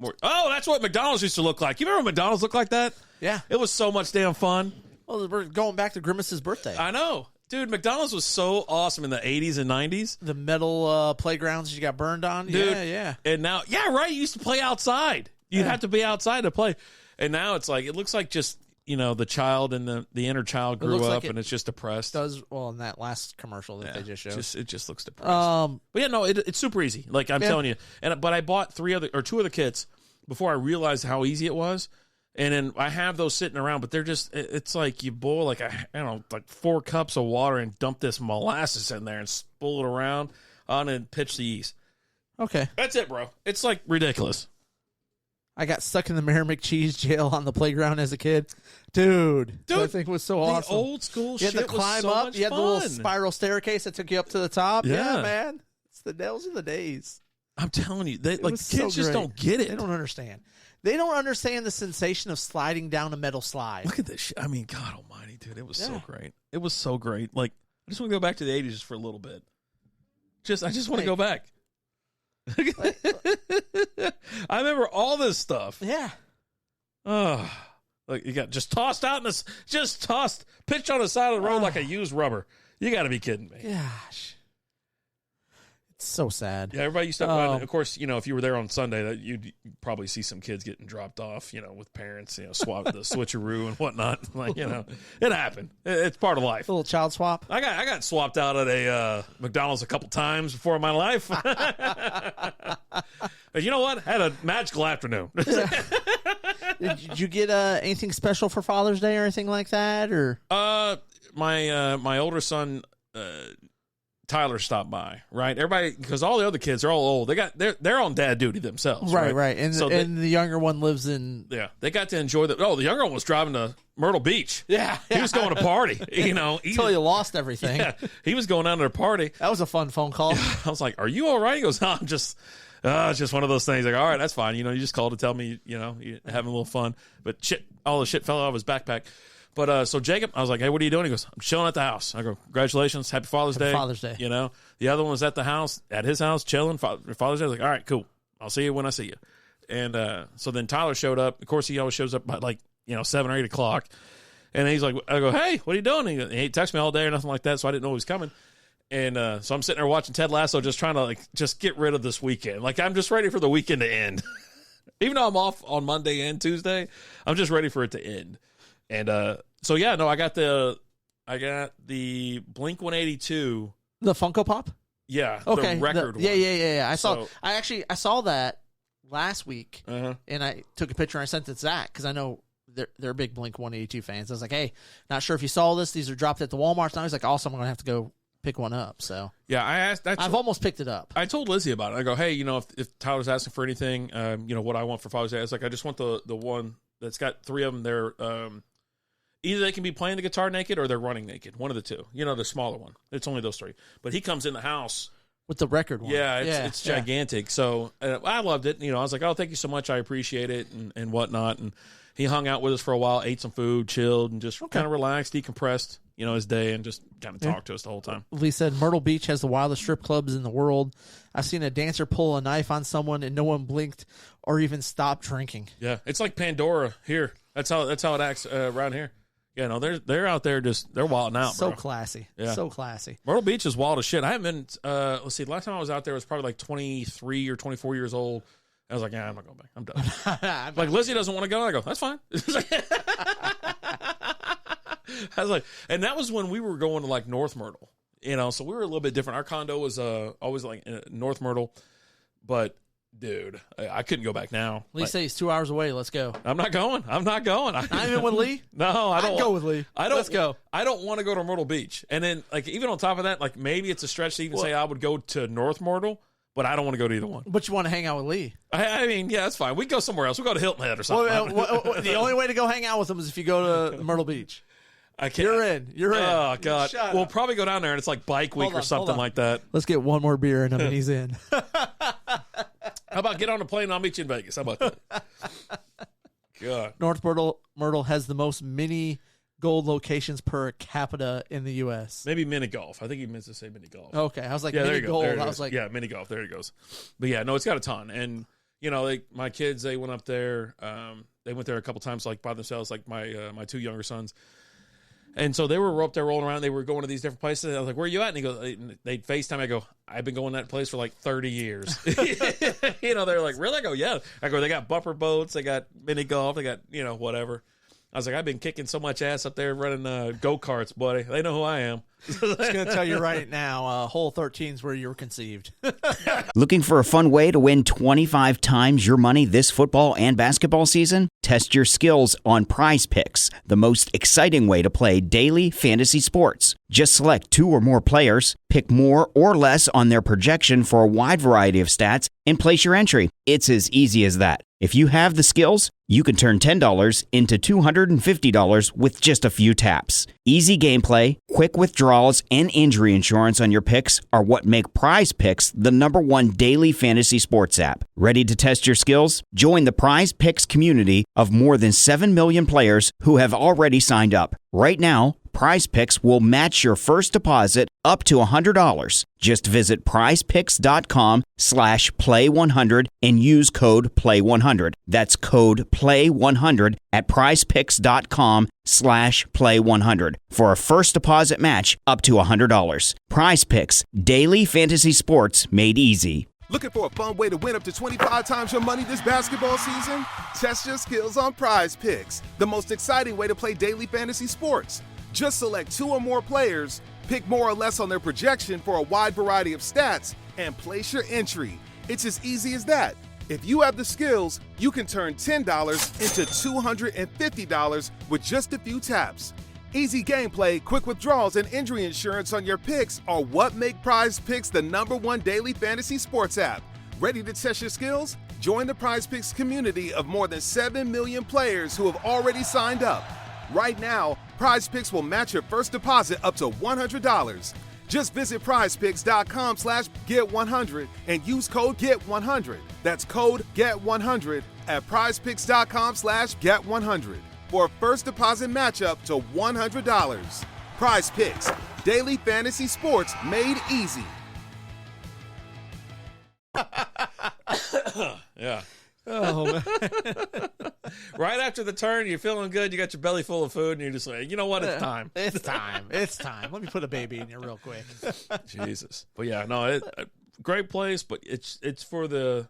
Oh, that's what McDonald's used to look like. You remember McDonald's looked like that? Yeah, it was so much damn fun. Well, we're going back to Grimace's birthday. I know, dude. McDonald's was so awesome in the 80s and 90s. The metal playgrounds you got burned on, dude. Yeah. And now, right, you used to play outside. You'd have to be outside to play, and now it's it looks like just. The child and the inner child grew up and it's just depressed. In that last commercial that they just showed. It just looks depressed. But yeah, no, it's super easy. I'm telling you. But I bought 2 of the kits before I realized how easy it was. And then I have those sitting around, but they're just, it's you boil 4 cups of water and dump this molasses in there and spool it around on and pitch the yeast. Okay. That's it, bro. It's ridiculous. I got stuck in the Mayor McCheese jail on the playground as a kid. Dude, that thing was so awesome. The old school shit was so much fun. You had to climb up. You had the little spiral staircase that took you up to the top. Yeah man. Those are the days. I'm telling you. Kids just don't get it. They don't understand. They don't understand the sensation of sliding down a metal slide. Look at this shit. I mean, God almighty, dude. It was so great. It was so great. I just want to go back to the 80s just for a little bit. I just want to go back. I remember all this stuff. Yeah. Oh, Like, you got just tossed out in this, pitched on the side of the road like a used rubber. You got to be kidding me. Gosh. It's so sad. Yeah, everybody used to, of course, if you were there on Sunday, that you'd probably see some kids getting dropped off, with parents, swap the switcheroo and whatnot. Like, it happened. It's part of life. A little child swap. I got swapped out at a McDonald's a couple times before in my life. But you know what? Had a magical afternoon. Did you get anything special for Father's Day or anything like that? Or my older son, Tyler, stopped by. Right, everybody, because all the other kids are all old. They're on dad duty themselves. Right. And the younger one lives in. Yeah, they got to enjoy the younger one was driving to Myrtle Beach. Yeah. He was going to party. Until you lost everything. Yeah, he was going out to a party. That was a fun phone call. I was like, "Are you all right?" He goes, "No, I'm just." It's just one of those things. Like, all right, that's fine. You just called to tell me, you're having a little fun. But all the shit fell out of his backpack. But so Jacob, I was like, hey, what are you doing? He goes, I'm chilling at the house. I go, congratulations, happy Father's Day. Father's Day. The other one was at his house, chilling. Father's Day. I was like, all right, cool. I'll see you when I see you. And so then Tyler showed up. Of course, he always shows up by 7 or 8 o'clock. And he's like, I go, hey, what are you doing? He texted me all day or nothing like that, so I didn't know he was coming. And so I'm sitting there watching Ted Lasso, just trying to just get rid of this weekend. Like, I'm just ready for the weekend to end. Even though I'm off on Monday and Tuesday, I'm just ready for it to end. And so yeah, no, I got the Blink 182, the Funko Pop. Yeah, okay, the record one. Yeah. I saw that last week, and I took a picture and I sent it to Zach because I know they're big Blink 182 fans. I was like, hey, not sure if you saw this. These are dropped at the Walmart. And I was like, also, I'm going to have to go pick one up. So yeah, I've almost picked it up. I told Lizzie about it. I go, hey, if Tyler's asking for anything, what I want for Father's Day, I was like, I just want the one that's got 3 of them. They're either they can be playing the guitar naked or they're running naked. One of the two. The smaller one. It's only those 3. But he comes in the house with the record one. Yeah, it's gigantic. So I loved it. I was like, oh, thank you so much. I appreciate it and whatnot. And he hung out with us for a while, ate some food, chilled, and just kind of relaxed, decompressed, his day, and just kind of talked to us the whole time. Lee said, Myrtle Beach has the wildest strip clubs in the world. I've seen a dancer pull a knife on someone and no one blinked or even stopped drinking. Yeah, it's like Pandora here. That's how it acts around here. Yeah, no, they're out there they're wilding out, so bro. Classy. Yeah. So classy. Myrtle Beach is wild as shit. I haven't been, let's see, the last time I was out there was probably 23 or 24 years old. I was like, I'm not going back. I'm done. Like, Lizzie doesn't want to go. I go, that's fine. I was like, and that was when we were going to North Myrtle, so we were a little bit different. Our condo was always in North Myrtle, but dude, I couldn't go back now. Lee says he's 2 hours away. Let's go. I'm not going. Not even with Lee? No, I don't. I'd go with Lee. Let's go. I don't want to go to Myrtle Beach. And then, even on top of that, maybe it's a stretch to even say I would go to North Myrtle. But I don't want to go to either one. But you want to hang out with Lee. I mean, yeah, that's fine. We go somewhere else. We go to Hilton Head or something. The only way to go hang out with him is if you go to Myrtle Beach. I can't. You're in. Oh, God. We'll probably go down there and it's like bike week or something like that. Let's get one more beer in him and he's in. How about get on a plane and I'll meet you in Vegas? How about that? God. North Myrtle has the most mini gold locations per capita in the U.S. Maybe mini golf. I think he meant to say mini golf. Okay. I was like, mini gold. I was like, yeah, mini golf. There it goes. But yeah, no, it's got a ton. And, my kids, they went up there. They went there a couple times, by themselves, my 2 younger sons. And so they were up there rolling around. They were going to these different places. I was like, where are you at? And he goes, they'd FaceTime. I go, I've been going to that place for 30 years. They're like, really? I go, yeah. I go, they got bumper boats. They got mini golf. They got, whatever. I was like, I've been kicking so much ass up there running go-karts, buddy. They know who I am. I'm just going to tell you right now, hole 13 is where you were conceived. Looking for a fun way to win 25 times your money this football and basketball season? Test your skills on Prize Picks, the most exciting way to play daily fantasy sports. Just select 2 or more players, pick more or less on their projection for a wide variety of stats, and place your entry. It's as easy as that. If you have the skills, you can turn $10 into $250 with just a few taps. Easy gameplay, quick withdrawals, and injury insurance on your picks are what make Prize Picks the #1 daily fantasy sports app. Ready to test your skills? Join the Prize Picks community of more than 7 million players who have already signed up. Right now, PrizePicks will match your first deposit up to $100. Just visit prizepicks.com/play100 and use code PLAY100. That's code PLAY100 at prizepicks.com/play100 for a first deposit match up to $100. PrizePicks, daily fantasy sports made easy. Looking for a fun way to win up to 25 times your money this basketball season? Test your skills on Prize Picks, the most exciting way to play daily fantasy sports. Just select 2 or more players, pick more or less on their projection for a wide variety of stats, and place your entry. It's as easy as that. If you have the skills, you can turn $10 into $250 with just a few taps. Easy gameplay, quick withdrawals, and injury insurance on your picks are what make Prize Picks the #1 daily fantasy sports app. Ready to test your skills? Join the Prize Picks community of more than 7 million players who have already signed up. Right now, Prize Picks will match your first deposit up to $100. Just visit prizepicks.com/get100 and use code GET100. That's code GET100 at prizepicks.com/get100. for a first deposit matchup to $100. Prize Picks, daily fantasy sports made easy. Yeah. Oh, man. Right after the turn, you're feeling good. You got your belly full of food, and you're just like, you know what? It's time. It's time. It's time. Let me put a baby in here real quick. Jesus. But yeah, no, great place, but it's for the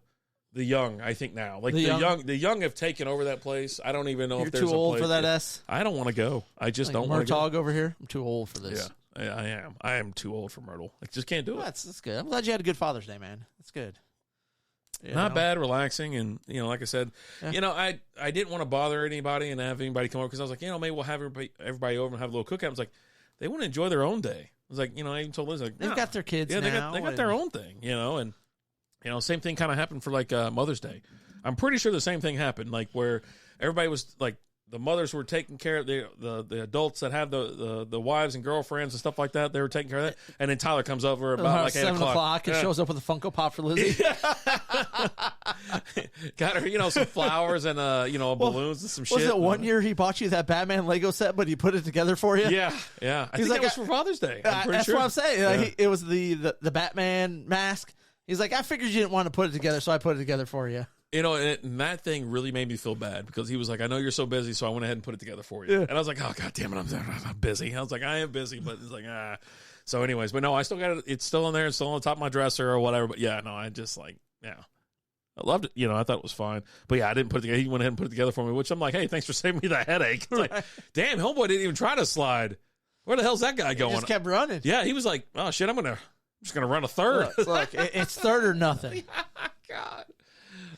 young, I think now. Like the young have taken over that place. I don't even know You're if there's too old a place for that S. I don't want to go. I just don't want to go. Murtaugh over here. I'm too old for this. Yeah, I am. I am too old for Myrtle. I just can't do it. That's good. I'm glad you had a good Father's Day, man. That's good. Not bad, relaxing, and like I said, I didn't want to bother anybody and have anybody come over because I was like, maybe we'll have everybody over and have a little cookout. I was like, they want to enjoy their own day. I was like, I even told Liz, like, they've got their kids now. They got their own thing, and same thing kind of happened for like Mother's Day. I'm pretty sure the same thing happened, like where everybody was like, the mothers were taking care of the adults that have the wives and girlfriends and stuff like that. They were taking care of that. And then Tyler comes over about like 7 o'clock and shows up with a Funko Pop for Lizzie. Got her, some flowers and balloons and some shit. Was it one year he bought you that Batman Lego set, but he put it together for you? Yeah. I think that was for Father's Day. That's sure. what I'm saying. Yeah. It was the Batman mask. He's like, I figured you didn't want to put it together, so I put it together for you. And that thing really made me feel bad because he was like, I know you're so busy, so I went ahead and put it together for you. Yeah. And I was like, oh, God damn it, I'm busy. I was like, I am busy, but it's like, ah. So anyways, but no, I still got it. It's still in there. It's still on the top of my dresser or whatever. But yeah, no, I just like, yeah. I loved it. I thought it was fine. But yeah, I didn't put it together. He went ahead and put it together for me, which I'm like, hey, thanks for saving me that headache. It's like, damn, homeboy didn't even try to slide. Where the hell's that guy going? He just kept running. Yeah, he was like, oh, shit, I'm just going to run a third. Look, it's third or nothing. God.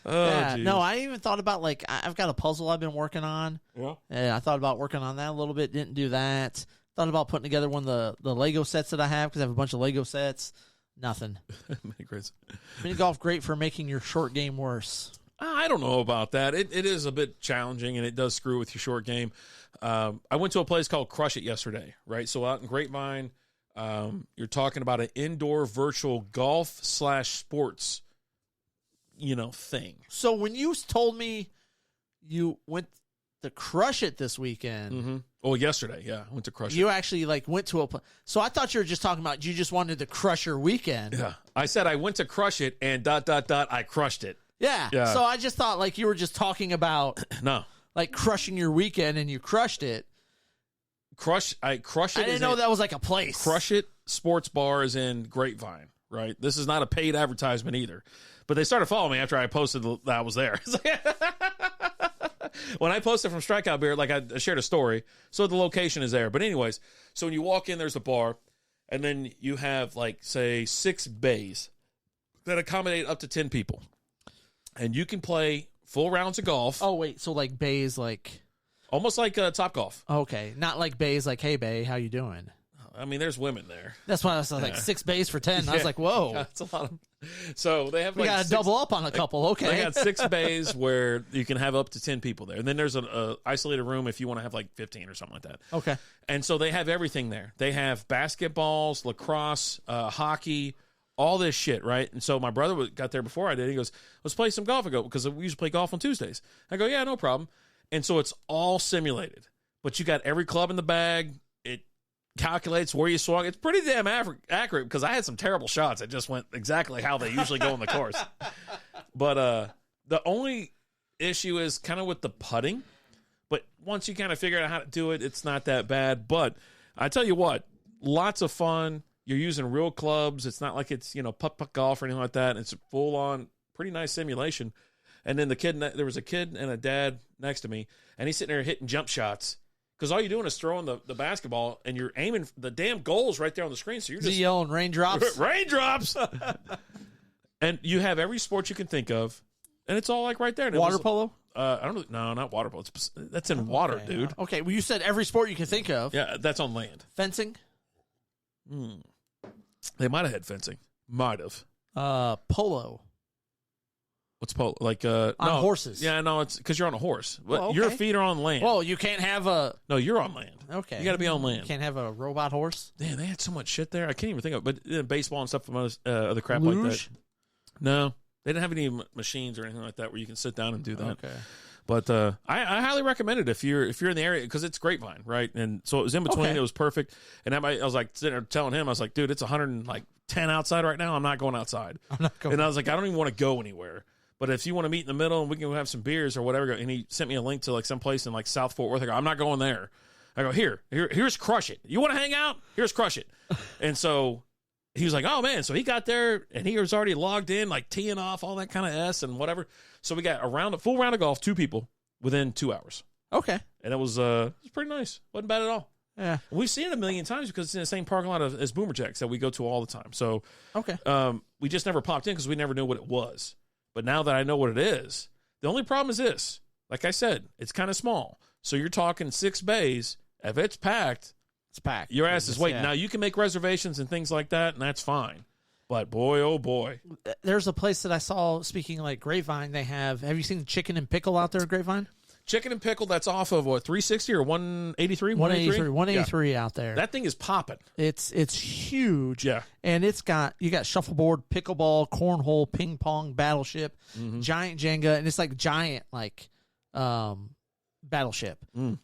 Oh, yeah, no, I even thought about, like, I've got a puzzle I've been working on. Yeah. And I thought about working on that a little bit. Didn't do that. Thought about putting together one of the Lego sets that I have because I have a bunch of Lego sets. Nothing. Mini golf, great for making your short game worse. I don't know about that. It is a bit challenging, and it does screw with your short game. I went to a place called Crush It yesterday, right? So out in Grapevine, you're talking about an indoor virtual golf/sports thing. So when you told me you went to Crush It this weekend. Mm-hmm. Oh, yesterday. Yeah. I went to Crush It. You actually went to so I thought you were just talking about you just wanted to crush your weekend. Yeah. I said I went to Crush It and ... I crushed it. Yeah. So I just thought you were just talking about no. Crushing your weekend and you crushed it. I crushed it. I didn't know that was a place. Crush It Sports Bar is in Grapevine, right? This is not a paid advertisement either. But they started following me after I posted that I was there. When I posted from Strikeout Beer, I shared a story, so the location is there. But anyways, so when you walk in, there's a bar, and then you have, say, 6 bays that accommodate up to 10 people. And you can play full rounds of golf. Oh, wait, so bays almost like Top Golf. Okay, not like bays hey, bae, how you doing? I mean, there's women there. That's why I was 6 bays for 10. I was like, whoa. That's a lot of... So they have we got to double up on a couple. Okay. They got 6 bays where you can have up to 10 people there. And then there's an isolated room if you want to have 15 or something like that. Okay. And so they have everything there. They have basketballs, lacrosse, hockey, all this shit, right? And so my brother got there before I did. He goes, let's play some golf. I go, because we usually play golf on Tuesdays. I go, yeah, no problem. And so it's all simulated. But you got every club in the bag. calculates where you swung. It's pretty damn accurate because I had some terrible shots that just went exactly how they usually go in the course. But the only issue is kind of with the putting. But once you kind of figure out how to do it, it's not that bad. But I tell you what, lots of fun. You're using real clubs. It's not like it's, putt golf or anything like that. It's full on, pretty nice simulation. And then there was a kid and a dad next to me, and he's sitting there hitting jump shots. Because all you're doing is throwing the basketball, and you're aiming the damn goal's right there on the screen. So you're just yelling raindrops. Raindrops. And you have every sport you can think of, and it's all like right there. And Water polo? I don't know. No, not water polo. That's in water, dude. Okay, well, you said every sport you can think of. Yeah, that's on land. Fencing? They might have had fencing. Might have. Polo. What's polo? Like on horses. Yeah, no, it's because you're on a horse. But okay. Your feet are on land. Well, you can't have a... No, you're on land. Okay. You got to be on land. You can't have a robot horse? Man, they had so much shit there. I can't even think of it. But baseball and stuff from other crap Luge? like that. No. They didn't have any machines or anything like that where you can sit down and do that. Okay. But I highly recommend it if you're in the area because it's Grapevine, right? And so it was in between. Okay. It was perfect. And I was like sitting there telling him, I was like, dude, it's 110 outside right now. I'm not going outside. And I was like, I don't even want to go anywhere. But if you want to meet in the middle and we can have some beers or whatever, and he sent me a link to like some place in like South Fort Worth. I go, I'm not going there. I go, here's Crush It. You want to hang out? Here's Crush It. And so he was like, oh man. So he got there and he was already logged in, like teeing off, all that kind of S and whatever. So we got a full round of golf, 2 people within 2 hours. Okay. And it was pretty nice. Wasn't bad at all. Yeah. We've seen it a million times because it's in the same parking lot as Boomer Jacks that we go to all the time. So okay. We just never popped in because we never knew what it was. But now that I know what it is, the only problem is this. Like I said, it's kind of small. So you're talking 6 bays. If it's packed, it's packed. Your ass is waiting. Yeah. Now, you can make reservations and things like that, and that's fine. But boy, oh boy. There's a place that I saw, speaking like Grapevine, they have you seen Chicken and Pickle out there at Grapevine? Chicken and Pickle, that's off of what, 360 or 183? 183 out there. That thing is popping. It's huge. Yeah. And you got shuffleboard, pickleball, cornhole, ping pong, battleship, giant Jenga, and it's like giant battleship.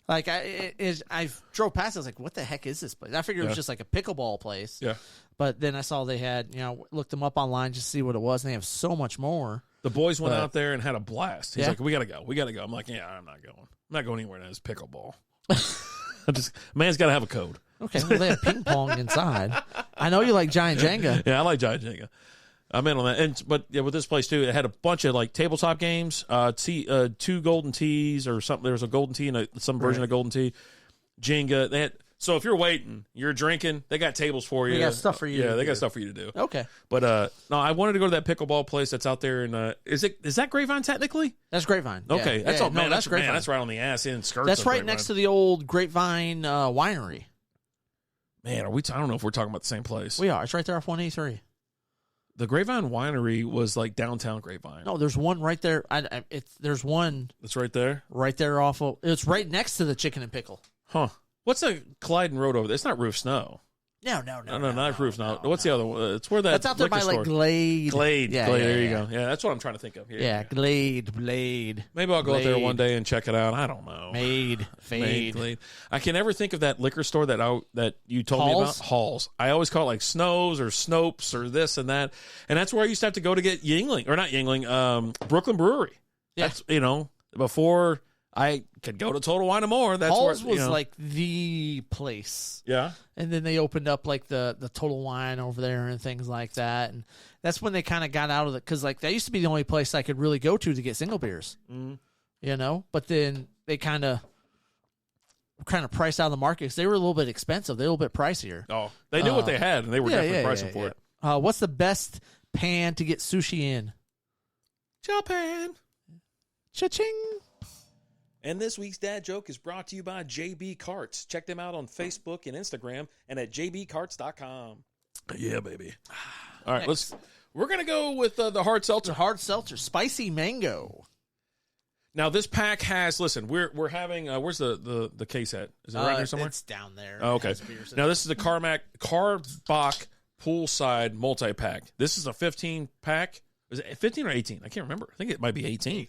Like I drove past, I was like, what the heck is this place? I figured it was just like a pickleball place. Yeah. But then I saw they had, looked them up online just to see what it was, and they have so much more. The boys went out there and had a blast. He's Yeah. like, we got to go. I'm like, yeah, I'm not going. I'm not going anywhere that has pickleball. Man's got to have a code. Okay, well, they have ping pong inside. I know you like giant Jenga. Yeah, I like giant Jenga. I'm in on that. But yeah, with this place too, it had a bunch of like tabletop games, 2 golden tees or something. There was a golden tee and some version of golden tee. Jenga. So if you're waiting, you're drinking, they got tables for you. They got stuff for you. Yeah, they got stuff for you to do. Okay. But no, I wanted to go to that pickleball place that's out there. And is that Grapevine technically? That's Grapevine. Okay, Yeah. that's Yeah, all. Man, that's Grapevine. Man, that's right on the ass in skirts. That's of right Grapevine. next to the old Grapevine winery. Man, I don't know if we're talking about the same place. We are. It's right there off 183. The Grapevine Winery was like downtown Grapevine. No, there's one right there. There's one It's right there? right there off of. It's right next to the Chicken and Pickle. Huh. What's the Clyden Road over there? It's not Roof Snow. No, not Roof Snow. What's the other one? It's where that That's out there by liquor like store. Glade. Glade. Yeah, Glade. yeah, There you yeah. go. Yeah, that's what I'm trying to think of here. Yeah, Glade, Blade. Maybe I'll go out there Glade. one day and check it out. I don't know. Fade. Glade. I can never think of that liquor store that you told me about. Halls. I always call it like Snows or Snopes or this and that. And that's where I used to have to go to get Yingling. Or not Yingling, Brooklyn Brewery. Yeah. That's, before I could go to Total Wine & More. That's Halls where, was like the place. Yeah. And then they opened up like the Total Wine over there and things like that. And that's when they kind of got out of it. Because like that used to be the only place I could really go to get single beers. But then they kind of priced out of the market because they were a little bit expensive. They were a little bit pricier. Oh, they knew what they had, and they were definitely pricing for it. What's the best pan to get sushi in? Japan. Cha-ching. And this week's dad joke is brought to you by JB Carts. Check them out on Facebook and Instagram and at jbcarts.com. Yeah, baby. All right, we're going to go with the hard seltzer. Hard seltzer, spicy mango. Now, this pack has, listen, we're having, where's the case at? Is it right here somewhere? It's down there. Oh, okay. Now, this is the Karbach Poolside multi-pack. This is a 15-pack. Is it 15 or 18? I can't remember. I think it might be 18.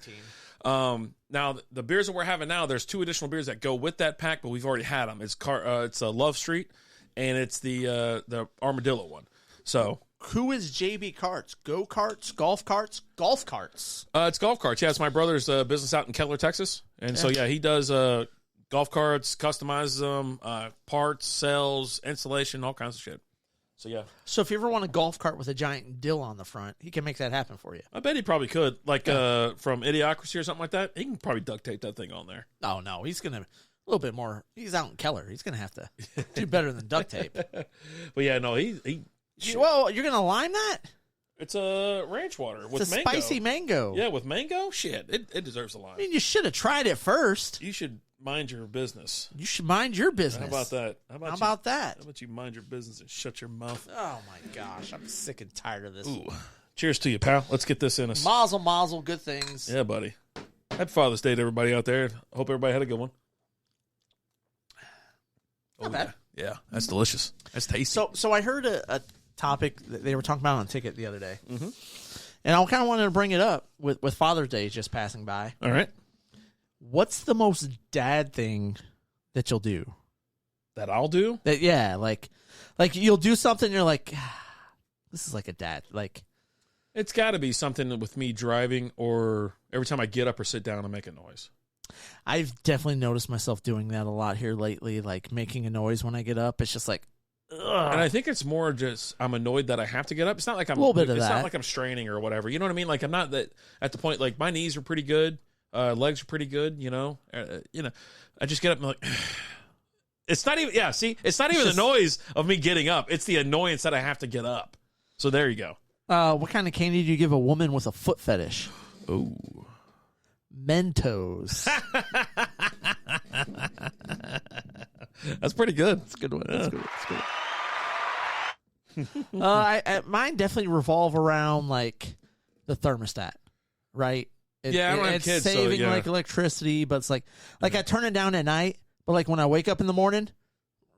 Now, the beers that we're having now, there's 2 additional beers that go with that pack, but we've already had them. It's Love Street and it's the Armadillo one. So who is JB Carts? Go karts, golf carts, golf carts. It's golf carts. Yeah, it's my brother's business out in Kettler, Texas, and so he does golf carts, customizes them, parts, sells, installation, all kinds of shit. So yeah. So if you ever want a golf cart with a giant dill on the front, he can make that happen for you. I bet he probably could, like from Idiocracy or something like that. He can probably duct tape that thing on there. Oh no, he's gonna a little bit more. He's out in Keller. He's gonna have to do better than duct tape. But yeah, no, he. Well, you're gonna lime that? It's a ranch water with it's a mango. spicy mango. Yeah, with mango. Shit, it deserves a lime. I mean, you should have tried it first. You should mind your business. You should mind your business. How about that? How about you mind your business and shut your mouth? Oh my gosh, I'm sick and tired of this. Ooh. Cheers to you, pal. Let's get this in us. Mazel, mazel, good things. Yeah, buddy. Happy Father's Day to everybody out there. I hope everybody had a good one. Not bad. Yeah, that's delicious. That's tasty. So I heard a topic that they were talking about on Ticket the other day, and I kind of wanted to bring it up with Father's Day just passing by. All right. What's the most dad thing that you'll do? That I'll do? Like you'll do something and you're like, this is like a dad. Like, it's got to be something with me driving or every time I get up or sit down and make a noise. I've definitely noticed myself doing that a lot here lately, like making a noise when I get up. It's just like, ugh. And I think it's more just I'm annoyed that I have to get up. It's not like I'm a little bit of it's that. not like I'm straining or whatever. You know what I mean? Like I'm not that at the point. Like my knees are pretty good, legs are pretty good. You know, I just get up and I'm like. It's not even. Yeah, see, it's not even the noise of me getting up. It's the annoyance that I have to get up. So there you go. What kind of candy do you give a woman with a foot fetish? Oh. Mentos. That's pretty good. That's a good one. That's good. Mine definitely revolve around like the thermostat, right? I don't have it's kids, saving so, yeah. like electricity, but it's like I turn it down at night, but like when I wake up in the morning,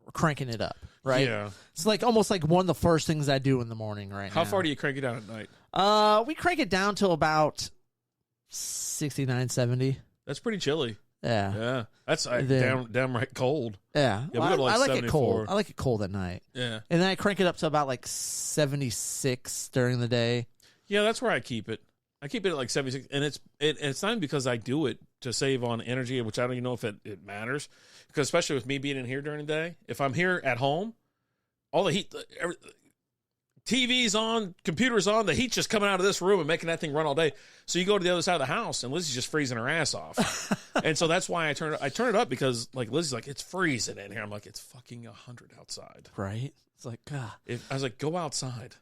we're cranking it up, right? Yeah. It's like almost like one of the first things I do in the morning right now. How far do you crank it down at night? We crank it down to about 69, 70. That's pretty chilly. Yeah. Yeah. That's downright cold. Yeah. Yeah, we go to like I like 74. it cold. I like it cold at night. Yeah. And then I crank it up to about like 76 during the day. Yeah, that's where I keep it. I keep it at like 76, and it's not because I do it to save on energy, which I don't even know if it matters. Because especially with me being in here during the day, if I'm here at home, all the heat, TV's on, computer's on, the heat's just coming out of this room and making that thing run all day. So you go to the other side of the house, and Lizzie's just freezing her ass off. And so that's why I turn it up because like Lizzie's like, it's freezing in here. I'm like, it's fucking 100 outside. Right? It's like, God. I was like, go outside.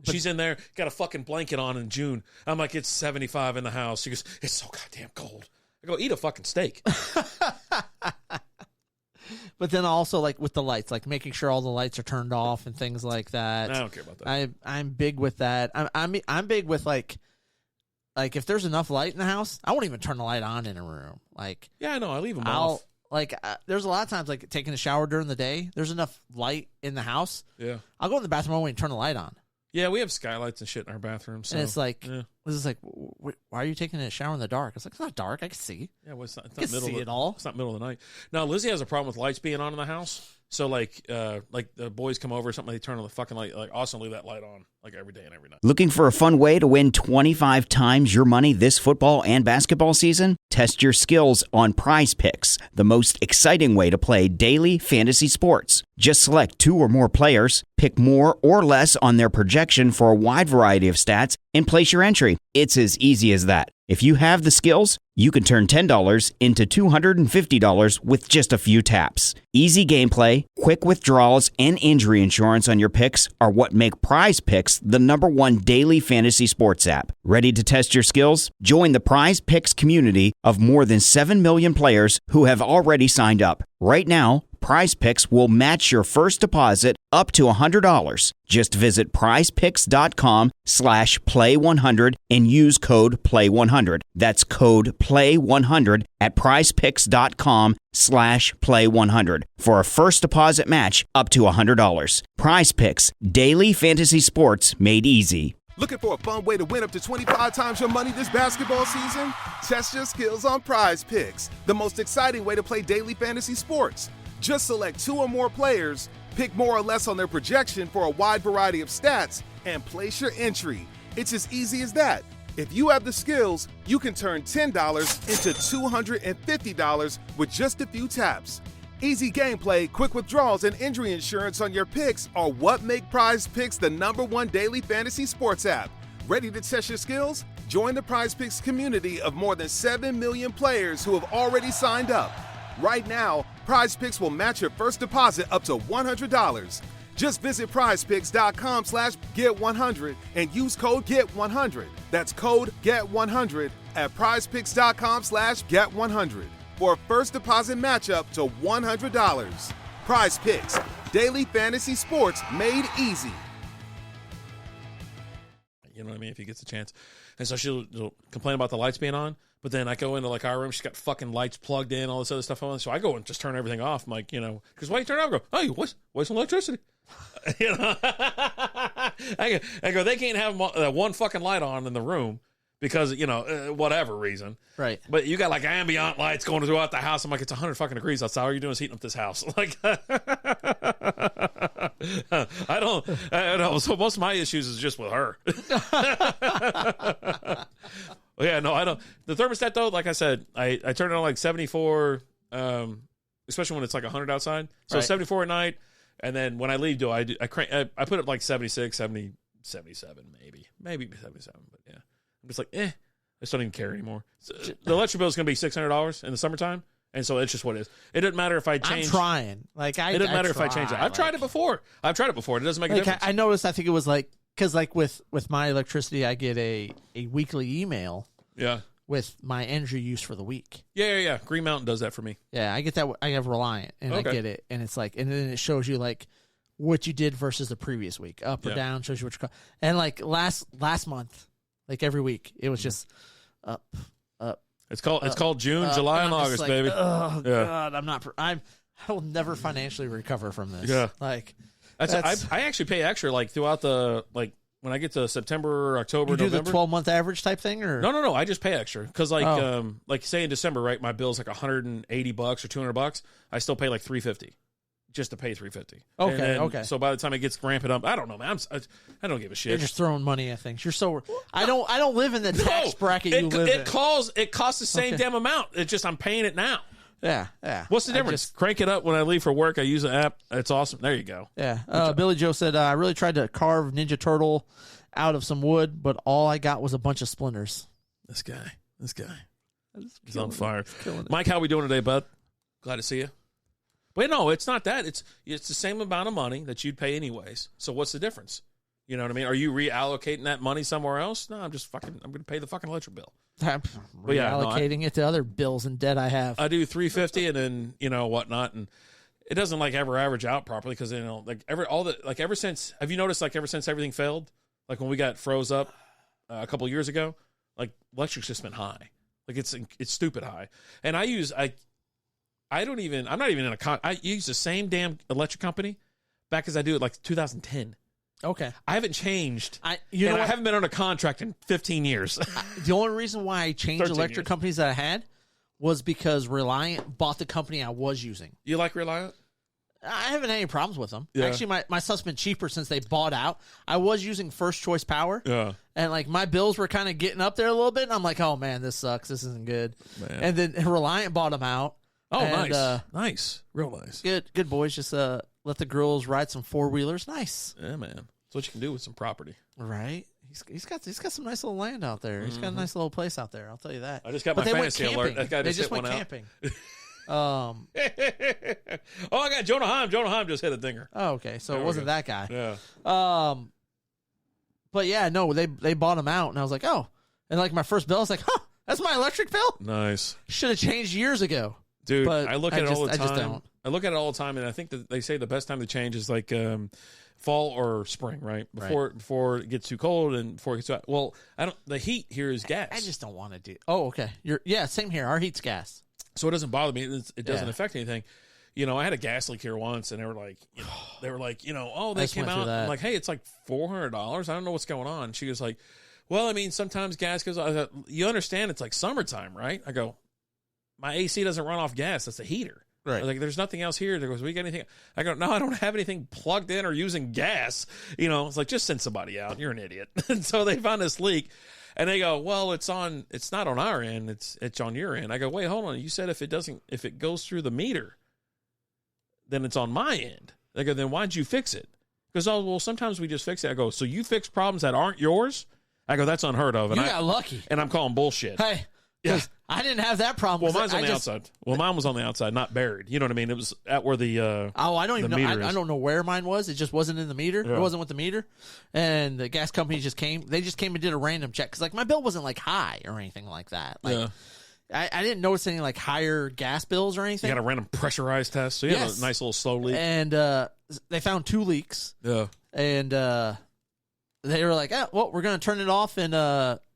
She's in there, got a fucking blanket on in June. I'm like, it's 75 in the house. She goes, it's so goddamn cold. I go, eat a fucking steak. But then also like with the lights, like making sure all the lights are turned off and things like that. I don't care about that. I'm big with that. I'm big with like if there's enough light in the house, I won't even turn the light on in a room. Like yeah, I know. I leave them off. Like there's a lot of times like taking a shower during the day. There's enough light in the house. Yeah, I'll go in the bathroom and turn the light on. Yeah, we have skylights and shit in our bathroom. So. And it's like, this is like, why are you taking a shower in the dark? It's like, it's not dark. I can see. Yeah, well, it's not middle see it all. It's not middle of the night. Now, Lizzie has a problem with lights being on in the house. So, like the boys come over or something, they turn on the fucking light. Like, Austin leave that light on, like, every day and every night. Looking for a fun way to win 25 times your money this football and basketball season? Test your skills on Prize Picks, the most exciting way to play daily fantasy sports. Just select 2 or more players, pick more or less on their projection for a wide variety of stats, and place your entry. It's as easy as that. If you have the skills, you can turn $10 into $250 with just a few taps. Easy gameplay, quick withdrawals, and injury insurance on your picks are what make Prize Picks the #1 daily fantasy sports app. Ready to test your skills? Join the Prize Picks community of more than 7 million players who have already signed up. Right now, Prize Picks will match your first deposit up to $100. Just visit prizepicks.com/play100 and use code PLAY100. That's code PLAY100 at prizepicks.com/play100 for a first deposit match up to $100. Prize Picks, daily fantasy sports made easy. Looking for a fun way to win up to 25 times your money this basketball season? Test your skills on Prize Picks, the most exciting way to play daily fantasy sports. Just select 2 or more players, Pick more or less on their projection for a wide variety of stats and place your entry. It's as easy as that. If you have the skills, you can turn $10 into $250 with just a few taps. Easy gameplay, quick withdrawals, and injury insurance on your picks are what make Prize Picks the #1 daily fantasy sports app. Ready to test your skills? Join the Prize Picks community of more than 7 million players who have already signed up. Right now, Prize Picks will match your first deposit up to $100. Just visit prizepicks.com/get100 and use code GET100. That's code GET100 at prizepicks.com/get100 for a first deposit matchup to $100. Prize Picks, daily fantasy sports made easy. You know what I mean? If he gets a chance. And so she'll complain about the lights being on, but then I go into like our room, she's got fucking lights plugged in, all this other stuff on. So I go and just turn everything off. I'm like, because why you turn it off? I go, oh, you waste electricity. I go, they can't have one fucking light on in the room because, whatever reason. Right. But you got like ambient lights going throughout the house. I'm like, it's 100 fucking degrees outside. All you're doing is heating up this house. Like, I don't know. So most of my issues is just with her. Yeah, no, I don't. The thermostat though, like I said, I turn it on like 74, especially when it's like 100 outside. So right. 74 at night. And then when I leave, I put it like 76, 70, 77, maybe 77. But yeah, I'm just like, I just don't even care anymore. So, the electric bill is going to be $600 in the summertime, and so it's just what it is. It doesn't matter if I change. I'm trying. It doesn't matter if I change it. I've tried it before. It doesn't make a difference. I noticed. I think it was because with my electricity, I get a weekly email. Yeah. With my energy use for the week. Yeah. Green Mountain does that for me. Yeah, I get that. I have Reliant, and I get it, and it's like, and then it shows you like what you did versus the previous week, up or down. Shows you what you and like last month, like every week, it was just up. It's called June, July, and August, like, baby. Oh God, I will never financially recover from this. Yeah, like I actually pay extra like throughout the like. When I get to September, October, November, November, the 12-month average type thing, or no, I just pay extra because like say in December, right? My bill's like $180 or $200. I still pay like $350 just to pay $350. Okay. So by the time it gets ramping up, I don't know, man. I don't give a shit. You're just throwing money at things. You're so I don't live in the tax bracket you live in. It costs the same damn amount. It's just I'm paying it now. Yeah. What's the difference? Crank it up when I leave for work. I use the app. It's awesome. There you go. Yeah. Billy Joe said, I really tried to carve Ninja Turtle out of some wood, but all I got was a bunch of splinters. This guy. He's on fire. Mike, how we doing today, bud? Glad to see you. But no, it's not that. It's the same amount of money that you'd pay anyways. So what's the difference? You know what I mean? Are you reallocating that money somewhere else? No, I'm going to pay the fucking electric bill. Reallocating it to other bills and debt I have. I do $350 and then whatnot, and it doesn't like ever average out properly because ever since have you noticed like ever since everything failed, like when we got froze up a couple of years ago, like electric's just been high, like it's stupid high, and I'm not even in I use the same damn electric company back as I do it like 2010. Okay. I haven't changed. I haven't been on a contract in 15 years. The only reason why I changed electric companies that I had was because Reliant bought the company I was using. You like Reliant? I haven't had any problems with them. Yeah. Actually, my stuff's been cheaper since they bought out. I was using First Choice Power. Yeah. And like my bills were kind of getting up there a little bit. And I'm like, oh man, this sucks. This isn't good. Man. And then Reliant bought them out. Oh, and, nice. Nice. Real nice. Good boys. Just let the girls ride some four-wheelers. Nice. Yeah, man. That's what you can do with some property. Right. He's got some nice little land out there. He's got a nice little place out there. I'll tell you that. I just got my fantasy alert. That guy just went hit one camping. Oh, I got Jonah Heim. Jonah Heim just hit a dinger. Oh, okay. So it wasn't that guy. Yeah. But yeah, no, they bought him out, and I was like, oh. And like my first bill, I was like, huh, that's my electric bill? Nice. Should have changed years ago. Dude, but I look at it all the time. I just don't. I look at it all the time, and I think that they say the best time to change is like fall or spring, right? Before it gets too cold and before it gets too hot. Well, the heat here is gas. I just don't want to do. Oh, okay. Same here. Our heat's gas. So it doesn't bother me. It doesn't affect anything. I had a gas leak here once, and they were like, oh, they came out. I'm like, hey, it's like $400. I don't know what's going on. She was like, well, I mean, sometimes gas goes. I thought, you understand? It's like summertime, right? I go, my AC doesn't run off gas. That's a heater. Right. I was like, there's nothing else here. There goes, we got anything? I go, no, I don't have anything plugged in or using gas. It's like, just send somebody out. You're an idiot. And so they found this leak. And they go, well, it's not on our end. It's on your end. I go, wait, hold on. You said if it goes through the meter, then it's on my end. They go, then why'd you fix it? Because, well, sometimes we just fix it. I go, so you fix problems that aren't yours? I go, that's unheard of. And you got lucky. And I'm calling bullshit. Hey, because I didn't have that problem. Well, mine's on the outside. Well, mine was on the outside, not buried. You know what I mean? It was at where the I don't even know. I is. don't know where mine was. It just wasn't in the meter. Yeah. It wasn't with the meter. And the gas company just came. They just came and did a random check. Because, like, my bill wasn't, like, high or anything like that. Like, I didn't notice any, like, higher gas bills or anything. You got a random pressurized test. So you had a nice little slow leak. And they found 2 leaks. Yeah. And they were like, well, we're going to turn it off. And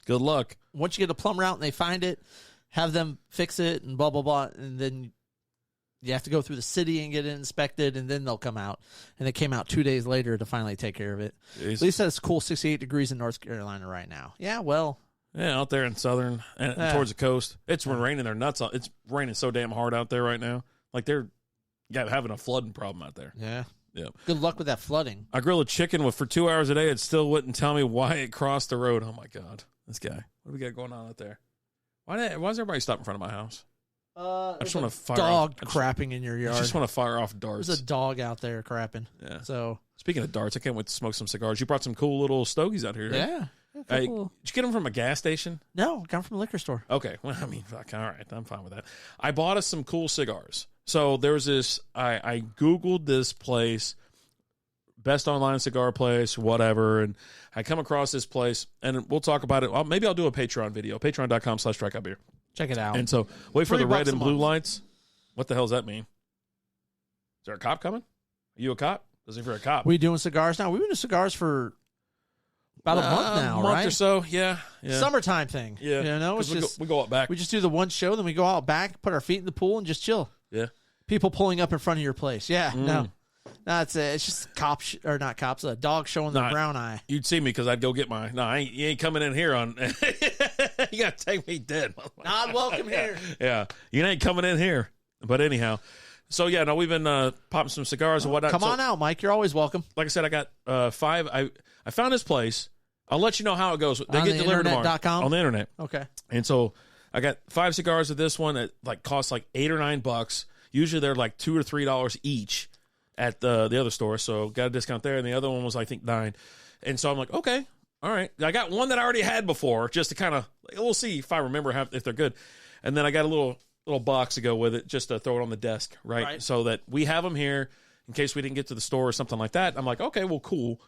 good luck. Once you get a plumber out and they find it, have them fix it and blah, blah, blah. And then you have to go through the city and get it inspected, and then they'll come out. And they came out 2 days later to finally take care of it. Jeez. At least it's cool 68 degrees in North Carolina right now. Yeah, well. Yeah, out there in southern and towards the coast. It's been raining their nuts off. It's raining so damn hard out there right now. Like they're having a flooding problem out there. Yeah. Yeah. Good luck with that flooding. I grilled a chicken for 2 hours a day. It still wouldn't tell me why it crossed the road. Oh, my God. This guy. What do we got going on out there? Why does everybody stop in front of my house? I just want to fire dog off. crapping in your yard. I just want to fire off darts. There's a dog out there crapping. Yeah. So speaking of darts, I can't wait to smoke some cigars. You brought some cool little stogies out here. Right? yeah. Did you get them from a gas station? No, got them from a liquor store. Okay. Well, I mean, fuck, all right. I'm fine with that. I bought us some cool cigars. So there was this, I Googled this place, best online cigar place, whatever, and I come across this place, and we'll talk about it. Maybe I'll do a Patreon video, patreon.com/Strikeout Beer. Check it out. And so wait for the red $3 and a blue month. lights. What the hell does that mean? Is there a cop coming? Are you a cop? Doesn't for a cop. We doing cigars now? We've been doing cigars for about a month now, a month right? or so, yeah. Summertime thing. Yeah. You know, it's 'Cause just we go out back. we just do the one show, then we go out back, put our feet in the pool, and just chill. Yeah. People pulling up in front of your place. Yeah, no, it's just cops or not cops. A dog showing their brown eye. You'd see me because I'd go get my. No, you ain't coming in here on. You got to take me dead. Not welcome here. Yeah, you ain't coming in here. But anyhow, so yeah, no, we've been popping some cigars and whatnot. Come on out, Mike. You're always welcome. Like I said, I got 5. I found this place. I'll let you know how it goes. They On get the delivered tomorrow internet.com? on the internet. Okay. And so I got 5 cigars of this one that like costs like $8 or $9. Usually they're like $2 or $3 each at the other store. So got a discount there, and the other one was I think $9. And so I'm like, okay, all right. I got one that I already had before, just to kind of we'll see if I remember if they're good. And then I got a little box to go with it, just to throw it on the desk, right? So that we have them here in case we didn't get to the store or something like that. I'm like, okay, well, cool.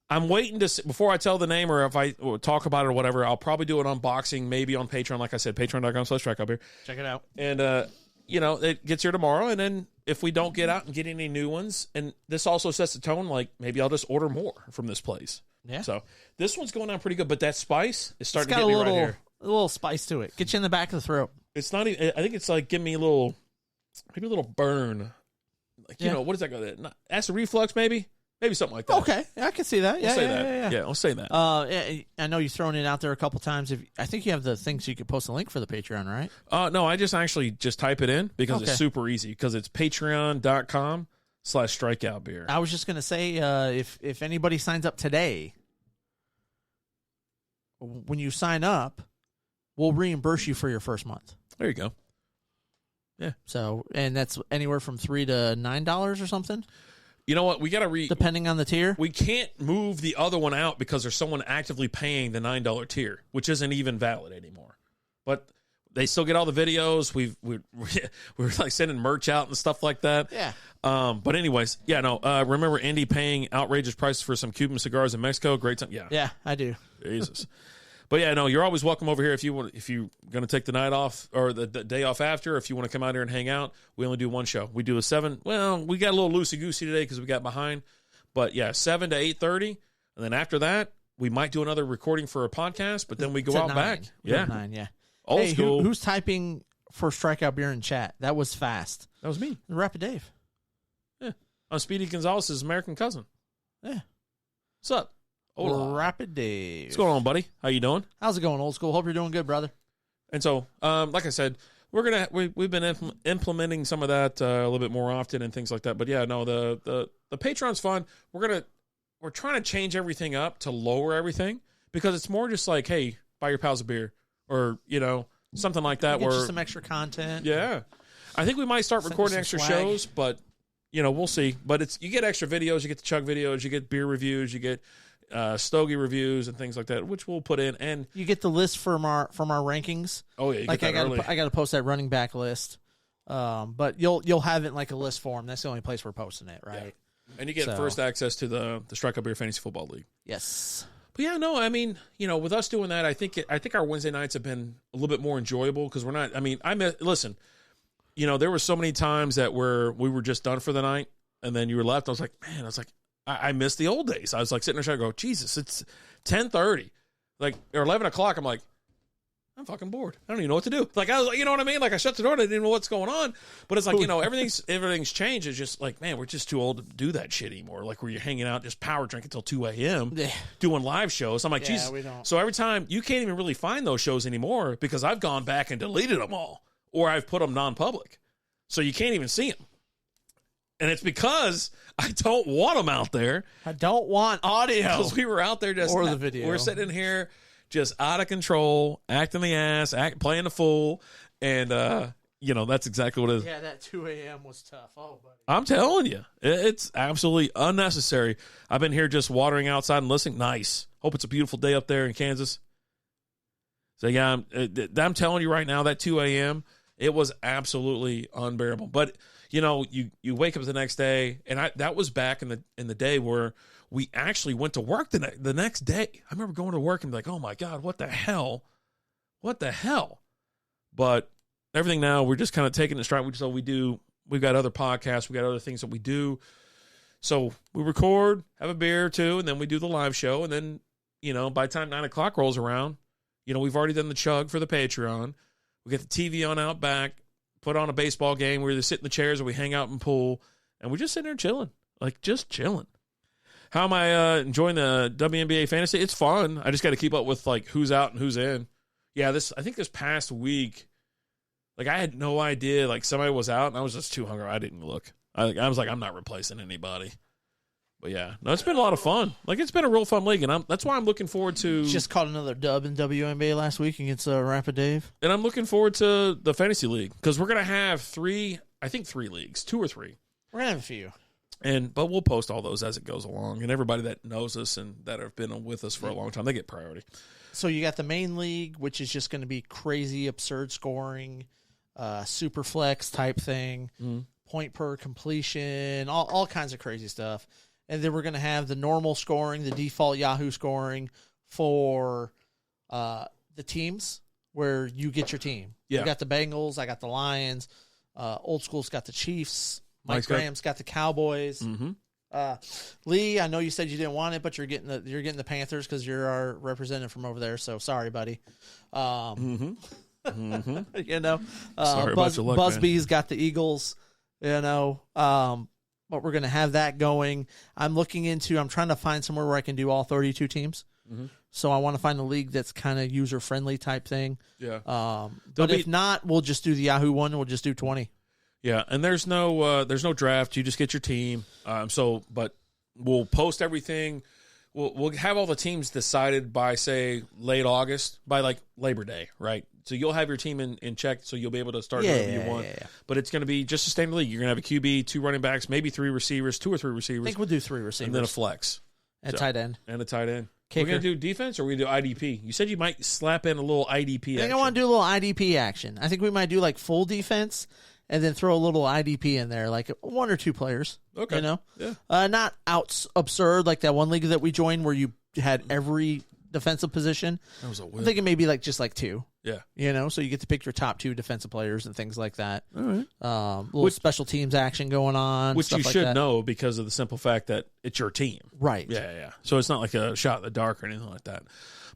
I'm waiting to see, before I tell the name or if I talk about it or whatever, I'll probably do an unboxing maybe on Patreon. Like I said, patreon.com/Strikeout Beer. Check it out. And, it gets here tomorrow. And then if we don't get out and get any new ones, and this also sets the tone, like maybe I'll just order more from this place. Yeah. So this one's going on pretty good, but that spice is starting to It's got get me a little, right here. a little spice to it. Get you in the back of the throat. It's not even, I think it's like giving me a little burn. Like, you know, what is that going to, acid reflux maybe? Maybe something like that. Okay, I can see that. Yeah, I'll say yeah, that. yeah. I'll say that. I know you've thrown it out there a couple times. I think you have the things so you could post a link for the Patreon, right? No, I just type it in because Okay. it's super easy because it's patreon.com/Strikeout Beer. I was just gonna say, if anybody signs up today, when you sign up, we'll reimburse you for your first month. There you go. So, and that's anywhere from $3 to $9 or something, You know what? We got to depending on the tier. We can't move the other one out because there's someone actively paying the $9 tier, which isn't even valid anymore. But they still get all the videos. We're like sending merch out and stuff like that. Yeah. But anyways, remember Indy paying outrageous prices for some Cuban cigars in Mexico? Great time. Yeah. Yeah, I do. Jesus. But yeah, no, you're always welcome over here if you're going to take the night off or the day off after. If you want to come out here and hang out, we only do one show. We do a 7. Well, we got a little loosey goosey today because we got behind. But yeah, 7 to 8:30, and then after that, we might do another recording for a podcast. But then we go It's at out 9. back. We're Yeah, at 9. Yeah. old Hey, school. who's typing for Strikeout Beer in chat? That was fast. That was me. Rapid Dave. Yeah, I'm Speedy Gonzalez's American cousin. Yeah. What's up? Hola. Rapid Dave. What's going on, buddy? How you doing? How's it going, old school? Hope you're doing good, brother. And so, like I said, we've been implementing some of that a little bit more often and things like that. But yeah, no, the Patreon's fun. We're trying to change everything up to lower everything because it's more just like, hey, buy your pals a beer or something like that. Get you some extra content. Yeah, I think we might start recording extra shows, but we'll see. But you get extra videos, you get the chug videos, you get beer reviews, you get Stogie reviews and things like that, which we'll put in, and you get the list from our rankings. Oh yeah, I got to post that running back list, but you'll have it in like a list form. That's the only place we're posting it, right? Yeah. And you get first access to the Strikeout Beer Fantasy Football League. Yes. But yeah, no, I mean, with us doing that, I think our Wednesday nights have been a little bit more enjoyable because we're not. I mean, listen, there were so many times that we were just done for the night, and then you were left. I was like, I miss the old days. I was like sitting there trying to go, Jesus, it's 10:30, or 11 o'clock. I'm like, I'm fucking bored. I don't even know what to do. Like I was, you know what I mean? Like I shut the door and I didn't know what's going on. But it's like everything's changed. It's just like, man, we're just too old to do that shit anymore. Like where you're hanging out, just power drinking until 2 a.m. doing live shows. I'm like, Jesus. We don't. So every time you can't even really find those shows anymore because I've gone back and deleted them all, or I've put them non-public, so you can't even see them. And it's because I don't want them out there. I don't want audio. Because we were out there just... Or the video. We're sitting in here just out of control, acting the ass, playing the fool. And, that's exactly what it is. Yeah, that 2 a.m. was tough. Oh, buddy. I'm telling you. It's absolutely unnecessary. I've been here just watering outside and listening. Nice. Hope it's a beautiful day up there in Kansas. So, yeah, I'm telling you right now, that 2 a.m., it was absolutely unbearable. But... you wake up the next day, and that was back in the day where we actually went to work the next day. I remember going to work and be like, oh my God, what the hell? But everything now, we're just kind of taking it straight. We've got other podcasts, we got other things that we do. So we record, have a beer or two, and then we do the live show. And then, by the time 9 o'clock rolls around, we've already done the chug for the Patreon. We get the TV on out back. Put on a baseball game. We either sit in the chairs or we hang out in pool, and we're just sitting there chilling, just chilling. How am I enjoying the WNBA fantasy? It's fun. I just got to keep up with who's out and who's in. Yeah, I think this past week, I had no idea somebody was out, and I was just too hungry. I didn't look. I was like, I'm not replacing anybody. But yeah, no, it's been a lot of fun. It's been a real fun league, and that's why I'm looking forward to. Just caught another dub in WNBA last week against Rapid Dave, and I'm looking forward to the fantasy league because we're gonna have three leagues, 2 or 3. We're gonna have a few, but we'll post all those as it goes along, and everybody that knows us and that have been with us for a long time, they get priority. So you got the main league, which is just going to be crazy, absurd scoring, super flex type thing, point per completion, all kinds of crazy stuff. And then we're going to have the normal scoring, the default Yahoo scoring for the teams where you get your team. Yeah. You got the Bengals, I got the Lions, Old School's got the Chiefs, Mike Graham's got the Cowboys. Mm-hmm. Lee, I know you said you didn't want it, but you're getting the Panthers because you're our representative from over there. So sorry, buddy. Mm-hmm. Sorry about your luck, Busby's got the Eagles. But we're going to have that going. I'm trying to find somewhere where I can do all 32 teams. Mm-hmm. So I want to find a league that's kind of user-friendly type thing. Yeah. But if not, we'll just do the Yahoo one. We'll just do 20. Yeah, and there's no draft. You just get your team. But we'll post everything. We'll have all the teams decided by, say, late August, by Labor Day, right? So you'll have your team in check, so you'll be able to start whoever you want. Yeah. But it's going to be just a standard league. You're going to have a QB, 2 running backs, maybe 3 receivers, 2 or 3 receivers. I think we'll do 3 receivers. And then a flex. And tight end. And a tight end. Kicker. We're going to do defense, or we do IDP? You said you might slap in a little IDP action. I think I want to do a little IDP action. I think we might do full defense and then throw a little IDP in there, 1 or 2 players. Okay. Yeah. Not absurd like that one league that we joined where you had every defensive position. That was a whip. I'm thinking maybe just 2. Yeah. So you get to pick your top 2 defensive players and things like that. All right. Little special teams action going on. Which stuff you like should that. know because of the simple fact that it's your team. Right. Yeah. So it's not like a shot in the dark or anything like that.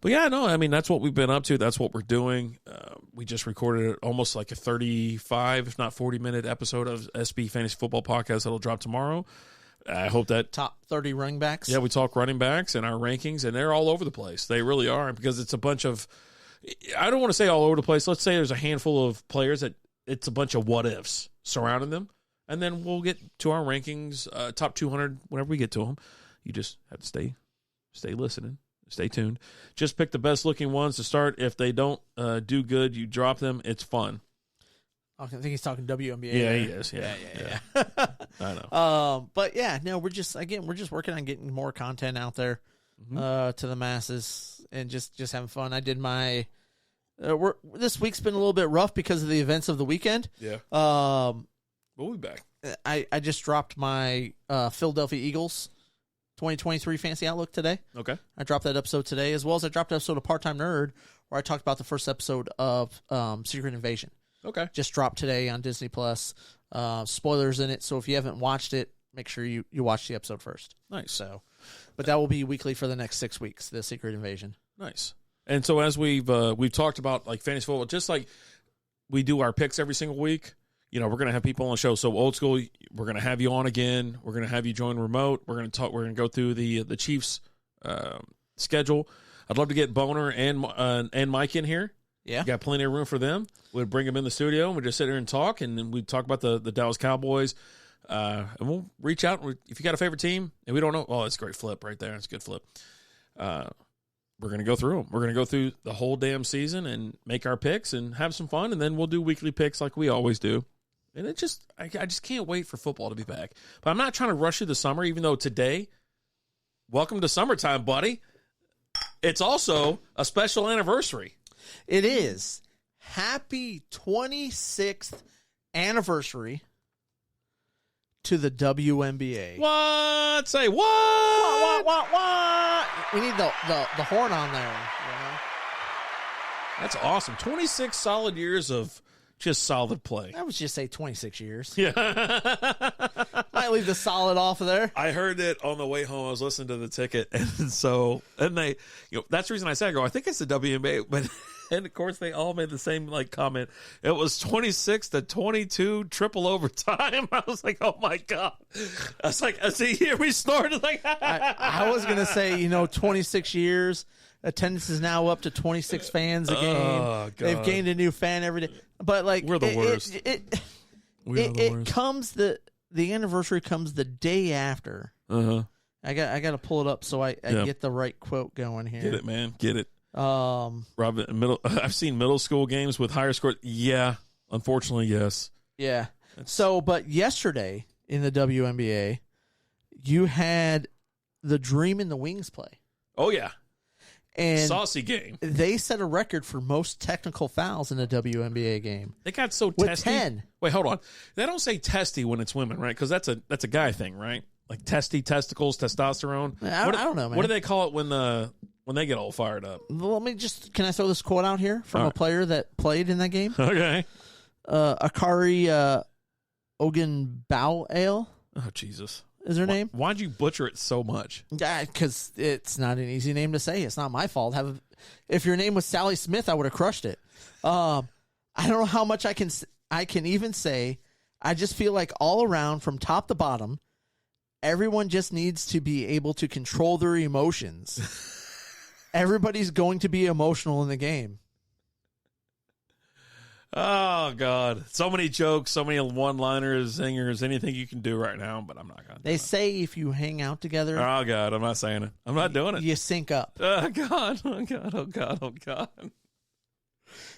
But yeah, no, I mean, that's what we've been up to. That's what we're doing. We just recorded almost a 35, if not 40-minute episode of SB Fantasy Football Podcast that'll drop tomorrow. I hope that top 30 running backs. Yeah, we talk running backs and our rankings, and they're all over the place. They really are, because it's a bunch of, I don't want to say all over the place. Let's say there's a handful of players that it's a bunch of what ifs surrounding them. And then we'll get to our rankings, top 200, whenever we get to them. You just have to stay listening, stay tuned. Just pick the best looking ones to start. If they don't do good, you drop them. It's fun. I think he's talking WNBA. Yeah, he is. Yeah. I know. But yeah, no, we're just working on getting more content out there to the masses and just having fun. I did my this week's been a little bit rough because of the events of the weekend. Yeah. We'll be back. I just dropped my Philadelphia Eagles 2023 Fantasy Outlook today. Okay. I dropped that episode today, as well as I dropped an episode of Part-Time Nerd where I talked about the first episode of Secret Invasion. Okay. Just dropped today on Disney Plus. Spoilers in it, so if you haven't watched it, make sure you watch the episode first. Nice. So, but that will be weekly for the next 6 weeks. The Secret Invasion. Nice. And so as we've talked about like fantasy football, just like we do our picks every single week. We're going to have people on the show. So old school, we're going to have you on again. We're going to have you join remote. We're going to talk. We're going to go through the Chiefs schedule. I'd love to get Boner and Mike in here. Yeah, got plenty of room for them. We'd bring them in the studio and we'd just sit here and talk, and then we'd talk about the Dallas Cowboys. And we'll reach out. If you got a favorite team and we don't know, that's a great flip right there. It's a good flip. We're going to go through them. We're going to go through the whole damn season and make our picks and have some fun, and then we'll do weekly picks like we always do. And I just can't wait for football to be back. But I'm not trying to rush through the summer, even though today, welcome to summertime, buddy. It's also a special anniversary. It is. Happy 26th anniversary to the WNBA. What? Say what? What? We need the horn on there. That's awesome. 26 solid years of just solid play. I would just say 26 years. Yeah. Might leave the solid off of there. I heard it on the way home. I was listening to the ticket. And they, that's the reason I said, I think it's the WNBA. But, and of course, they all made the same comment. It was 26-22 triple overtime. I was like, oh my God. I was like, see, here we started. Like, I was going to say, 26 years. Attendance is now up to 26 fans a game. Oh, God. They've gained a new fan every day. But like we're the worst. It comes the anniversary comes the day after. I got to pull it up so I get the right quote going here. Get it, man. Get it. Robin, I've seen middle school games with higher scores. Yeah, unfortunately, yes. Yeah. But yesterday in the WNBA, you had the Dream and the Wings play. Oh yeah. And saucy game. They set a record for most technical fouls in a WNBA game. They got so with testy. 10. Wait, hold on. They don't say testy when it's women, right? Because that's a guy thing, right? Like testy, testicles, testosterone. I don't know, man. What do they call it when they get all fired up? Well, can I throw this quote out here from a player that played in that game? Okay. Akari Ogunbowale. Oh, Jesus. Is her name? Why'd you butcher it so much? Because it's not an easy name to say. It's not my fault. If your name was Sally Smith, I would have crushed it. I don't know how much I can even say. I just feel like all around, from top to bottom, everyone just needs to be able to control their emotions. Everybody's going to be emotional in the game. Oh, God. So many jokes, so many one-liners, zingers, anything you can do right now, but I'm not going to. They say if you hang out together. Oh, God. I'm not saying it. I'm not doing it. You sync up. Oh, God. Oh, God. Oh, God. Oh, God.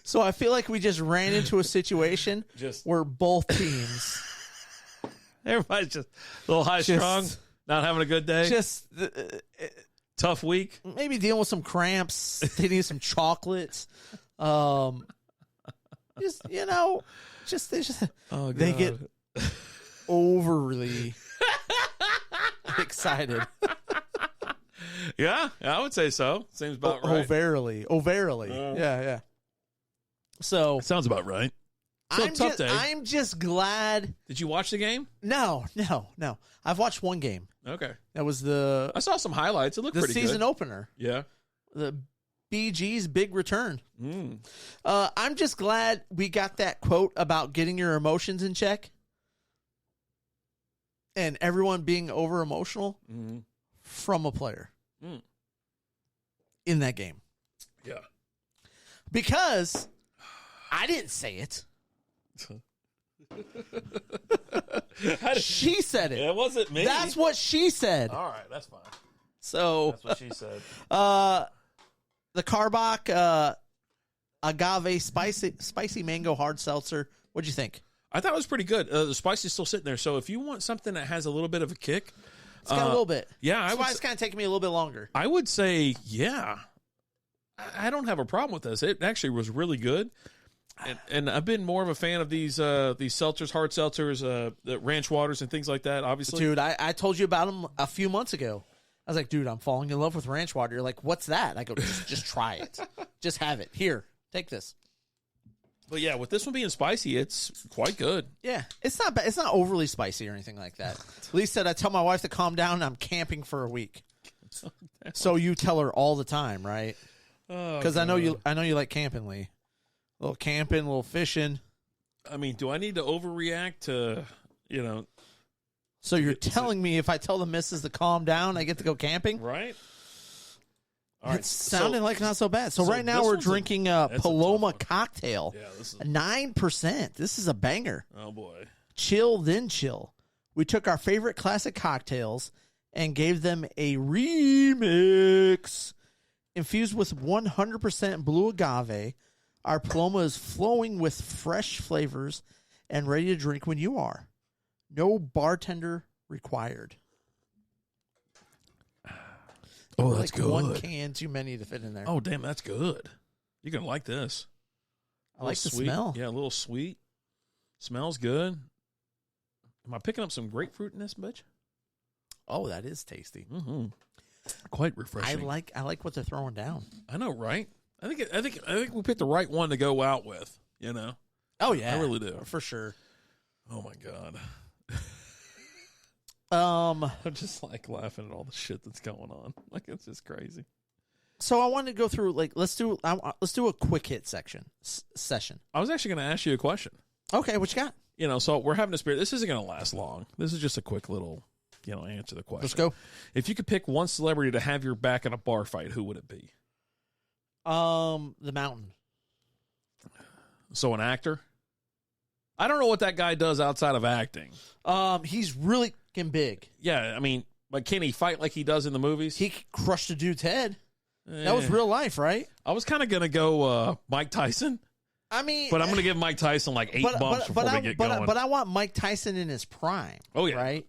So I feel like we just ran into a situation where both teams. Everybody's just a little high-strung, not having a good day. Tough week. Maybe dealing with some cramps. They need some chocolates. They get overly excited. Yeah, I would say so. Seems about right. Overly. Yeah. So sounds about right. So tough day. I'm just glad. Did you watch the game? No. I've watched one game. Okay. That was I saw some highlights. It looked pretty good. The season opener. Yeah. The BG's big return. I'm just glad we got that quote about getting your emotions in check and everyone being over emotional from a player in that game. Yeah. Because I didn't say it. She said it. It wasn't me. That's what she said. All right, that's fine. So That's what she said. the Karbach agave spicy mango hard seltzer. What'd you think? I thought it was pretty good. The spice is still sitting there. So if you want something that has a little bit of a kick, It's got a little bit. Yeah, That's why it's kind of taking me a little bit longer. I would say, yeah. I don't have a problem with this. It actually was really good. And I've been more of a fan of these seltzers, hard seltzers, the ranch waters and things like that, obviously. Dude, I told you about them a few months ago. I was like, dude, I'm falling in love with ranch water. You're like, what's that? I go, just try it. Just have it. Here, take this. But yeah, with this one being spicy, it's quite good. Yeah, it's not bad. It's not overly spicy or anything like that. Lee said, I tell my wife to calm down and I'm camping for a week. So you tell her all the time, right? Because I know you like camping, Lee. A little camping, a little fishing. I mean, do I need to overreact to, So you're telling me if I tell the missus to calm down, I get to go camping? right? It's sounding like not so bad. So right now we're drinking a Paloma cocktail. Yeah, this is 9%. This is a banger. Oh boy. Chill, then chill. We took our favorite classic cocktails and gave them a remix. Infused with 100% blue agave, our Paloma is flowing with fresh flavors and ready to drink when you are. No bartender required. Oh, that's good. One can too many to fit in there. Oh, damn, that's good. You're going to like this. I like the sweet. smell. Yeah, a little sweet. Smells good. Am I picking up some grapefruit in this, bitch? Oh, that is tasty. Mm-hmm. Quite refreshing. I like what they're throwing down. I know, right? I think we picked the right one to go out with. Oh yeah, I really do, for sure. Oh my god. I'm just like laughing at all the shit that's going on. Like it's just crazy. So I wanted to go through let's do a quick hit session. I was actually going to ask you a question. Okay, what you got? So we're having a spirit. This isn't going to last long. This is just a quick little, answer the question. Let's go. If you could pick one celebrity to have your back in a bar fight, who would it be? The Mountain. So an actor? I don't know what that guy does outside of acting. He's really big. Yeah, I mean, but can he fight like he does in the movies? He crushed a dude's head. That was real life, right? I was kind of going to go Mike Tyson. I mean, but I'm going to give Mike Tyson like 8 bumps before we get going. But I want Mike Tyson in his prime. Oh, yeah. Right?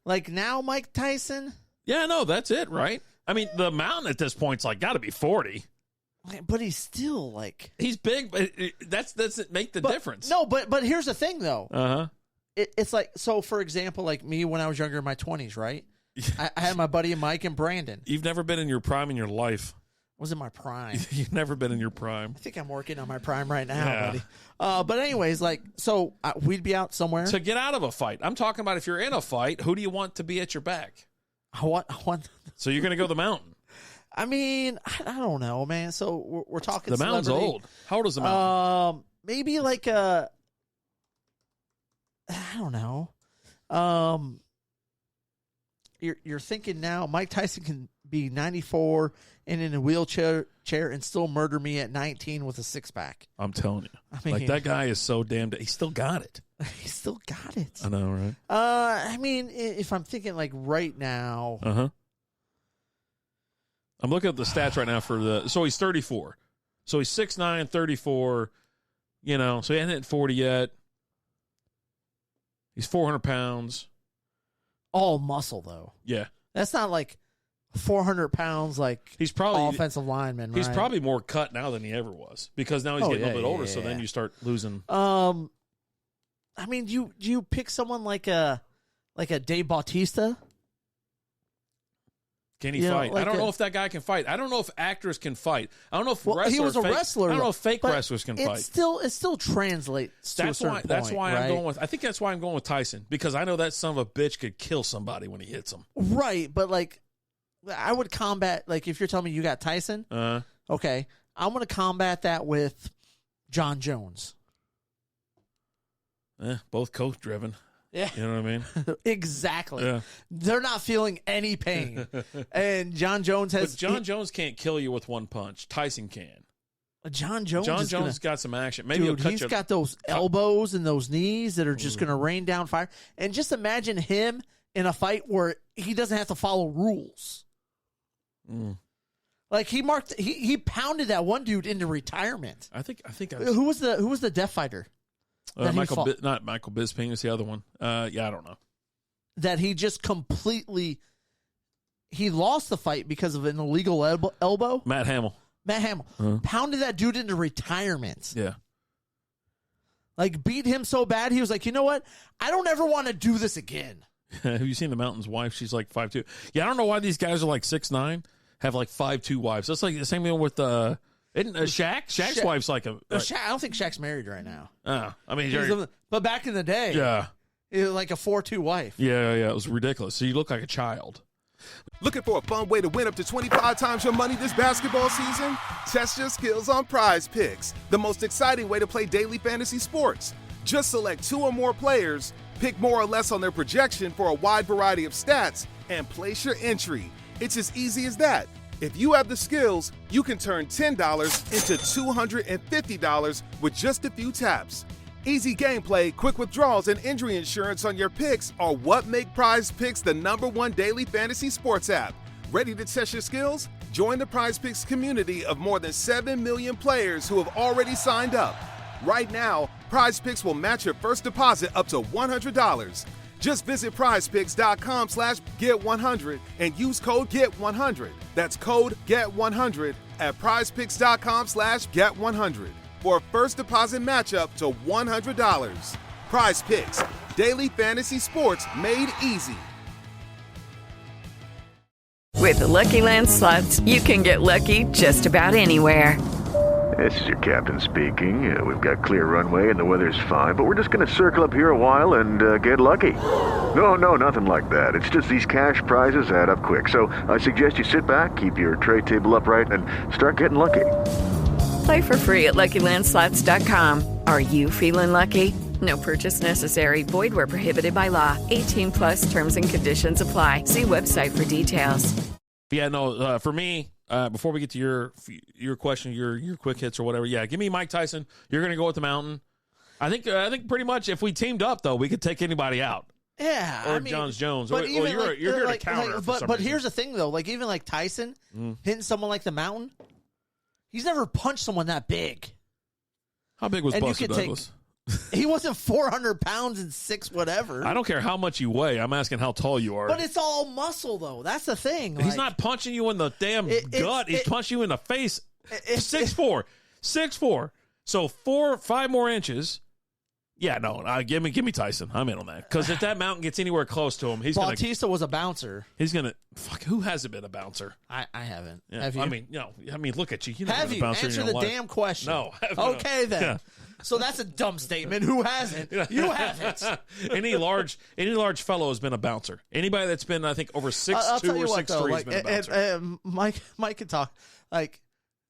Like now, Mike Tyson? Yeah, no, that's it, right? I mean, the Mountain at this point's like got to be 40. But he's still like... He's big, but that's make the difference. No, but here's the thing, though. Uh-huh. It's like, so for example, like me when I was younger in my 20s, right? I had my buddy Mike and Brandon. You've never been in your prime in your life. I was in my prime. You've never been in your prime. I think I'm working on my prime right now, buddy. But anyways, like, so we'd be out somewhere. To get out of a fight. I'm talking about if you're in a fight, who do you want to be at your back? I want. So you're going to go the Mountain. I mean, I don't know, man. So we're talking. The Mountain's celebrity. old. How old is the Mountain? Maybe like I don't know. You're thinking now. Mike Tyson can be 94 and in a wheelchair and still murder me at 19 with a 6-pack. I'm telling you, I mean, like that guy is so damn. He still got it. He still got it. I know, right? I mean, if I'm thinking like right now. Uh-huh. I'm looking at the stats right now so he's 34. So he's 6'9", 34, so he hasn't hit 40 yet. He's 400 pounds. All muscle, though. Yeah. That's not like 400 pounds like he's probably offensive lineman, right? He's probably more cut now than he ever was because now he's getting a little bit older, so then you start losing. I mean, do you pick someone like a Dave Bautista? Can he fight? I don't know if that guy can fight. I don't know if actors can fight. I don't know if wrestlers. He was a wrestler. I don't know if fake wrestlers can fight. It still translates to a certain point. That's why right? I'm going with. I think that's why I'm going with Tyson because I know that son of a bitch could kill somebody when he hits him. Right, but like, I would combat like if you're telling me you got Tyson. Okay, I'm going to combat that with John Jones. Both coach driven. Yeah. You know what I mean? Exactly. Yeah. They're not feeling any pain. And John Jones has... But John Jones can't kill you with one punch. Tyson can. John Jones. John is Jones got some action. Maybe dude, he's got those elbows and those knees that are just going to rain down fire. And just imagine him in a fight where he doesn't have to follow rules. Like he pounded that one dude into retirement. I think Who was the deaf fighter? not Michael Bisping is the other one. I don't know. That he just completely he lost the fight because of an illegal elbow. Matt Hamill pounded that dude into retirement. Yeah. Like beat him so bad he was like, you know what? I don't ever want to do this again. Have you seen the Mountain's wife? She's like 5'2". Yeah, I don't know why these guys are like 6'9", have like 5'2" wives. That's like the same thing with isn't Shaq? Shaq's wife's like a. I don't think Shaq's married right now. I mean, but back in the day, yeah, it was like a 4'2" wife. Yeah, it was ridiculous. So you look like a child. Looking for a fun way to win up to 25 times your money this basketball season? Test your skills on Prize Picks, the most exciting way to play daily fantasy sports. Just select 2 or more players, pick more or less on their projection for a wide variety of stats, and place your entry. It's as easy as that. If you have the skills, you can turn $10 into $250 with just a few taps. Easy gameplay, quick withdrawals, and injury insurance on your picks are what make Prize Picks the #1 daily fantasy sports app. Ready to test your skills? Join the Prize Picks community of more than 7 million players who have already signed up. Right now, Prize Picks will match your first deposit up to $100. Just visit prizepicks.com/get100 and use code GET100. That's code GET100 at prizepicks.com/get100 for a first deposit matchup to $100. Prize Picks, daily fantasy sports made easy. With the Lucky Land Slots, you can get lucky just about anywhere. This is your captain speaking. We've got clear runway and the weather's fine, but we're just going to circle up here a while and get lucky. No, nothing like that. It's just these cash prizes add up quick. So I suggest you sit back, keep your tray table upright, and start getting lucky. Play for free at LuckyLandSlots.com. Are you feeling lucky? No purchase necessary. Void where prohibited by law. 18+ terms and conditions apply. See website for details. Yeah, no, for me, before we get to your question, your quick hits or whatever, yeah, give me Mike Tyson. You're going to go with the Mountain. I think pretty much if we teamed up, though, we could take anybody out. Yeah. Or John Jones. Or you're here to counter. But here's the thing, though. Like, even like Tyson hitting someone like the Mountain, he's never punched someone that big. How big was Buster Douglas? He wasn't 400 pounds and 6 whatever. I don't care how much you weigh. I'm asking how tall you are. But it's all muscle, though. That's the thing. He's not punching you in the damn gut. He's punching you in the face. 6'4". 6'4". So 5 more inches. Yeah, no, give me Tyson. I'm in on that. Because if that Mountain gets anywhere close to him, Bautista was a bouncer. He's gonna who hasn't been a bouncer? I haven't. Yeah, have you? I mean, look at you. Have you? Answer the damn question. No. Okay then. Yeah. So that's a dumb statement. Who hasn't? You haven't. Any large fellow has been a bouncer. Anybody that's been, I think, over 6'2" or 6'3" has been a bouncer. And Mike can talk. Like,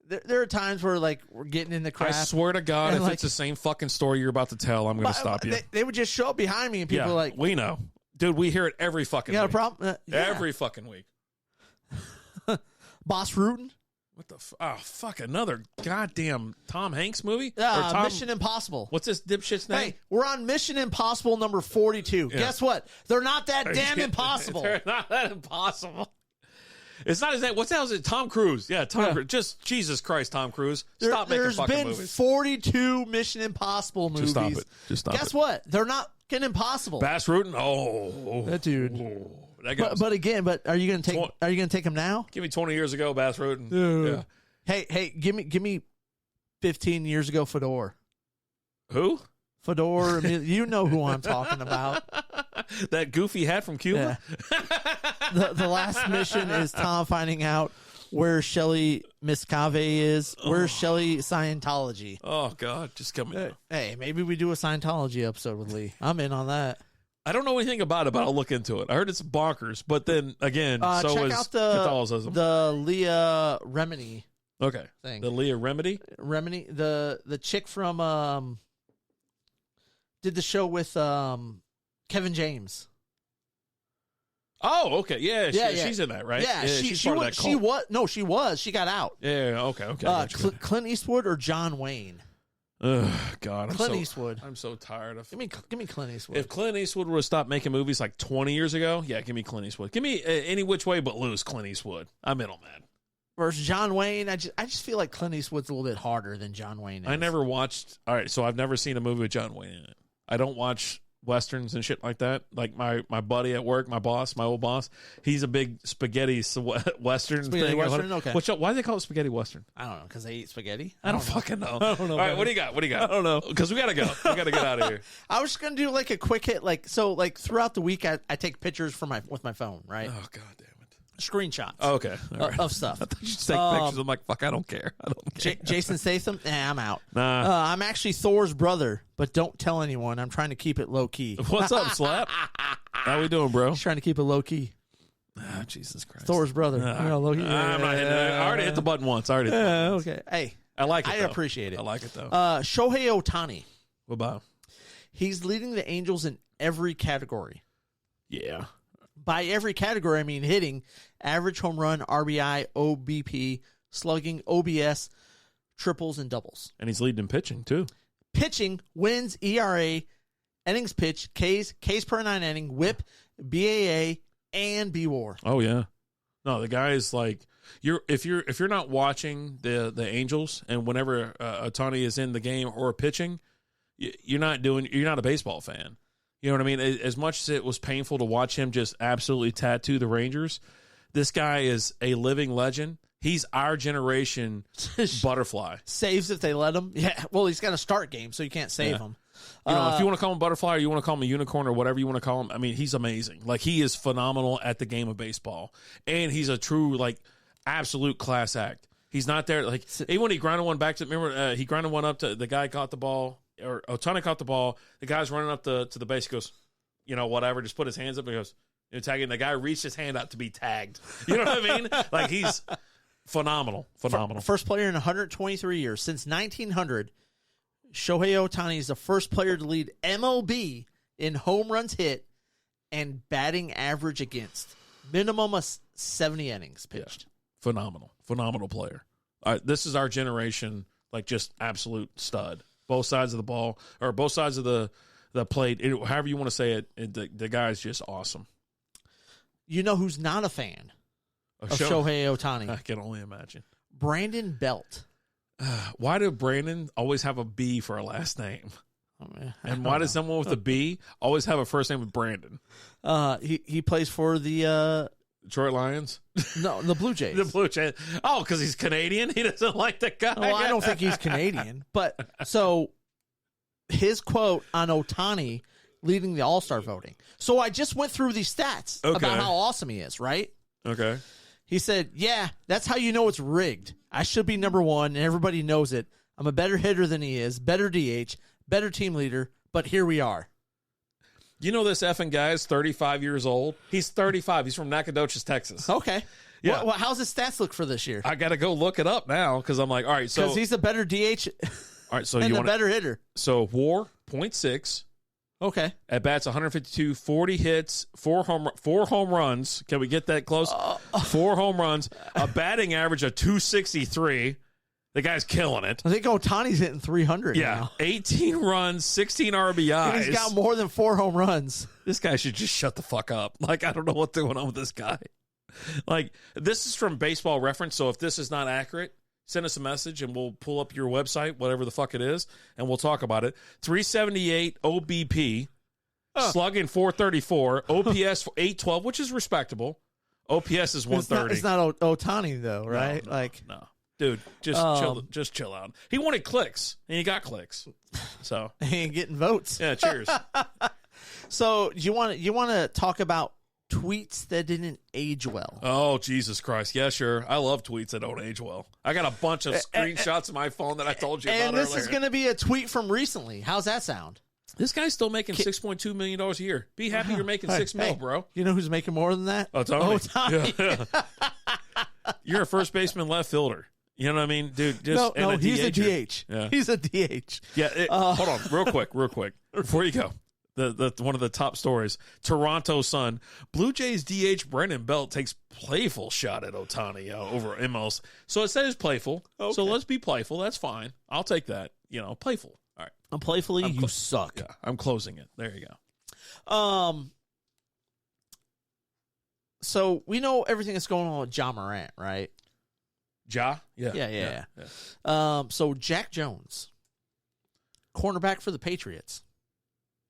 there are times where, like, we're getting in the crap. I swear to God, if it's the same fucking story you're about to tell, I'm going to stop you. They would just show up behind me and people are like... we know. Dude, we hear it every fucking week. You got a problem? Every fucking week. Boss Rootin'? What the fuck, another goddamn Tom Hanks movie? Mission Impossible. What's this dipshit's name? Hey, we're on Mission Impossible number 42. Yeah. Guess what? They're not that damn impossible. They're not that impossible. It's not his name. What's that? Is it Tom Cruise? Yeah, Tom Cruise. Just Jesus Christ, Tom Cruise. Stop making fucking movies. There's been 42 Mission Impossible movies. Just stop it. Guess what? They're not getting impossible. Bass Rutten? Oh. That dude. Oh. But are you gonna take him now? Give me 20 years ago, Bass Rutten. Yeah. Hey, give me 15 years ago, Fedor. Who? Fedor. You know who I'm talking about. That goofy hat from Cuba. Yeah. The last mission is Tom finding out where Shelly Miscave is. Where's Shelly Scientology? Oh God, just come in. Hey, maybe we do a Scientology episode with Lee. I'm in on that. I don't know anything about it, but I'll look into it. I heard it's bonkers, but then again, so check is out Catholicism. The Leah Remini. Okay. Thing. The Leah Remini? The chick from did the show with Kevin James. Oh, okay. Yeah, Yeah, she's in that, right? Yeah, she's part of that cult. She was. She got out. Yeah, okay. Gotcha. Clint Eastwood or John Wayne? Ugh, God, Clint Eastwood. I'm so tired of. Give me Clint Eastwood. If Clint Eastwood would have stopped making movies like 20 years ago, yeah, give me Clint Eastwood. Give me any which way but lose Clint Eastwood. I'm in on that. Versus John Wayne, I just feel like Clint Eastwood's a little bit harder than John Wayne is. I never watched. All right, so I've never seen a movie with John Wayne in it. I don't watch Westerns and shit like that. Like my buddy at work, my old boss, he's a big spaghetti Western thing. Western? Okay. Why do they call it spaghetti Western? I don't know, because they eat spaghetti? I don't fucking know. I don't know. All right, what do you got? I don't know. Because we got to go. We got to get out of here. I was just going to do like a quick hit. Throughout the week, I take pictures with my phone, right? Oh, God damn it. Screenshots. Oh, okay. All right. Of stuff. I thought you just take pictures. I'm like, fuck, I don't care. Jason Statham? Nah, I'm out. Nah. I'm actually Thor's brother, but don't tell anyone. I'm trying to keep it low key. What's up, Slap? How we doing, bro? Just trying to keep it low key. Ah, Jesus Christ. Thor's brother. Low key. I'm not hitting it. I already hit the button once. Okay. Hey. I like it, I appreciate it. I like it, though. Shohei Ohtani. What about? He's leading the Angels in every category. Yeah. By every category, I mean hitting, average home run, RBI, OBP, slugging, OBS, triples, and doubles. And he's leading in pitching, too. Pitching, wins, ERA, innings pitched, Ks per 9 inning, WHIP, BAA, and BWAR. Oh, yeah. No, the guy is like, if you're not watching the Angels, and whenever Ohtani is in the game or pitching, you're not a baseball fan. You know what I mean? As much as it was painful to watch him just absolutely tattoo the Rangers, this guy is a living legend. He's our generation butterfly. Saves if they let him. Yeah, well, he's got a start game, so you can't save him. You know, if you want to call him butterfly or you want to call him a unicorn or whatever you want to call him, I mean, he's amazing. Like, he is phenomenal at the game of baseball. And he's a true, like, absolute class act. He's not there. Like, even when he grounded one back to, remember, he grounded one up to the guy caught the ball. Or Ohtani caught the ball. The guy's running up to the base. He goes, whatever. Just put his hands up. And he goes, tagging. The guy reached his hand out to be tagged. You know what I mean? Like, he's phenomenal. First player in 123 years. Since 1900, Shohei Ohtani is the first player to lead MLB in home runs hit and batting average against. Minimum of 70 innings pitched. Yeah. Phenomenal player. This is our generation, like, just absolute stud. Both sides of the ball, or both sides of the plate, however you want to say it, the guy's just awesome. You know who's not a fan of Shohei Ohtani? I can only imagine. Brandon Belt. Why did Brandon always have a B for a last name? And why does someone with a B always have a first name with Brandon? He plays for the Detroit Lions? No, the Blue Jays. The Blue Jays. Oh, because he's Canadian? He doesn't like the guy? Well, I don't think he's Canadian. But, so, his quote on Ohtani leading the All-Star voting. So, I just went through these stats about how awesome he is, right? Okay. He said, yeah, that's how you know it's rigged. I should be number one, and everybody knows it. I'm a better hitter than he is, better DH, better team leader, but here we are. You know this effing guy is 35 years old? He's 35. He's from Nacogdoches, Texas. Okay. Yeah. Well, how's his stats look for this year? I got to go look it up now because I'm like, all right, so. Because he's a better DH all right, so and you a better hitter. So WAR, 0.6. Okay. At bats, 152, 40 hits, four home runs. Can we get that close? 4 home runs. A batting average of 263. The guy's killing it. I think Ohtani's hitting 300 now. 18 runs, 16 RBIs. And he's got more than 4 home runs. This guy should just shut the fuck up. Like, I don't know what's going on with this guy. Like, this is from Baseball Reference, so if this is not accurate, send us a message and we'll pull up your website, whatever the fuck it is, and we'll talk about it. 378 OBP, slugging 434, OPS 812, which is respectable. OPS is 130. It's not Ohtani, though, right? No. Dude, just chill out. He wanted clicks, and he got clicks. So he ain't getting votes. Yeah, cheers. So you want to talk about tweets that didn't age well? Oh, Jesus Christ. Yeah, sure. I love tweets that don't age well. I got a bunch of screenshots of my phone that I told you about earlier. And this is going to be a tweet from recently. How's that sound? This guy's still making $6.2 million a year. Be happy you're making $6 million, bro. You know who's making more than that? Ohtani. Yeah. You're a first baseman left fielder. You know what I mean? Dude, just no, he's a DH. Yeah. He's a DH. Yeah, hold on, real quick, before you go. the one of the top stories. Toronto Sun. Blue Jays DH Brandon Belt takes playful shot at Ohtani over MLS. So it says playful. Okay. So let's be playful. That's fine. I'll take that. Playful. All right. Playfully, you suck. Yeah, I'm closing it. There you go. So we know everything that's going on with Ja Morant, right? Ja? Yeah. So Jack Jones, cornerback for the Patriots.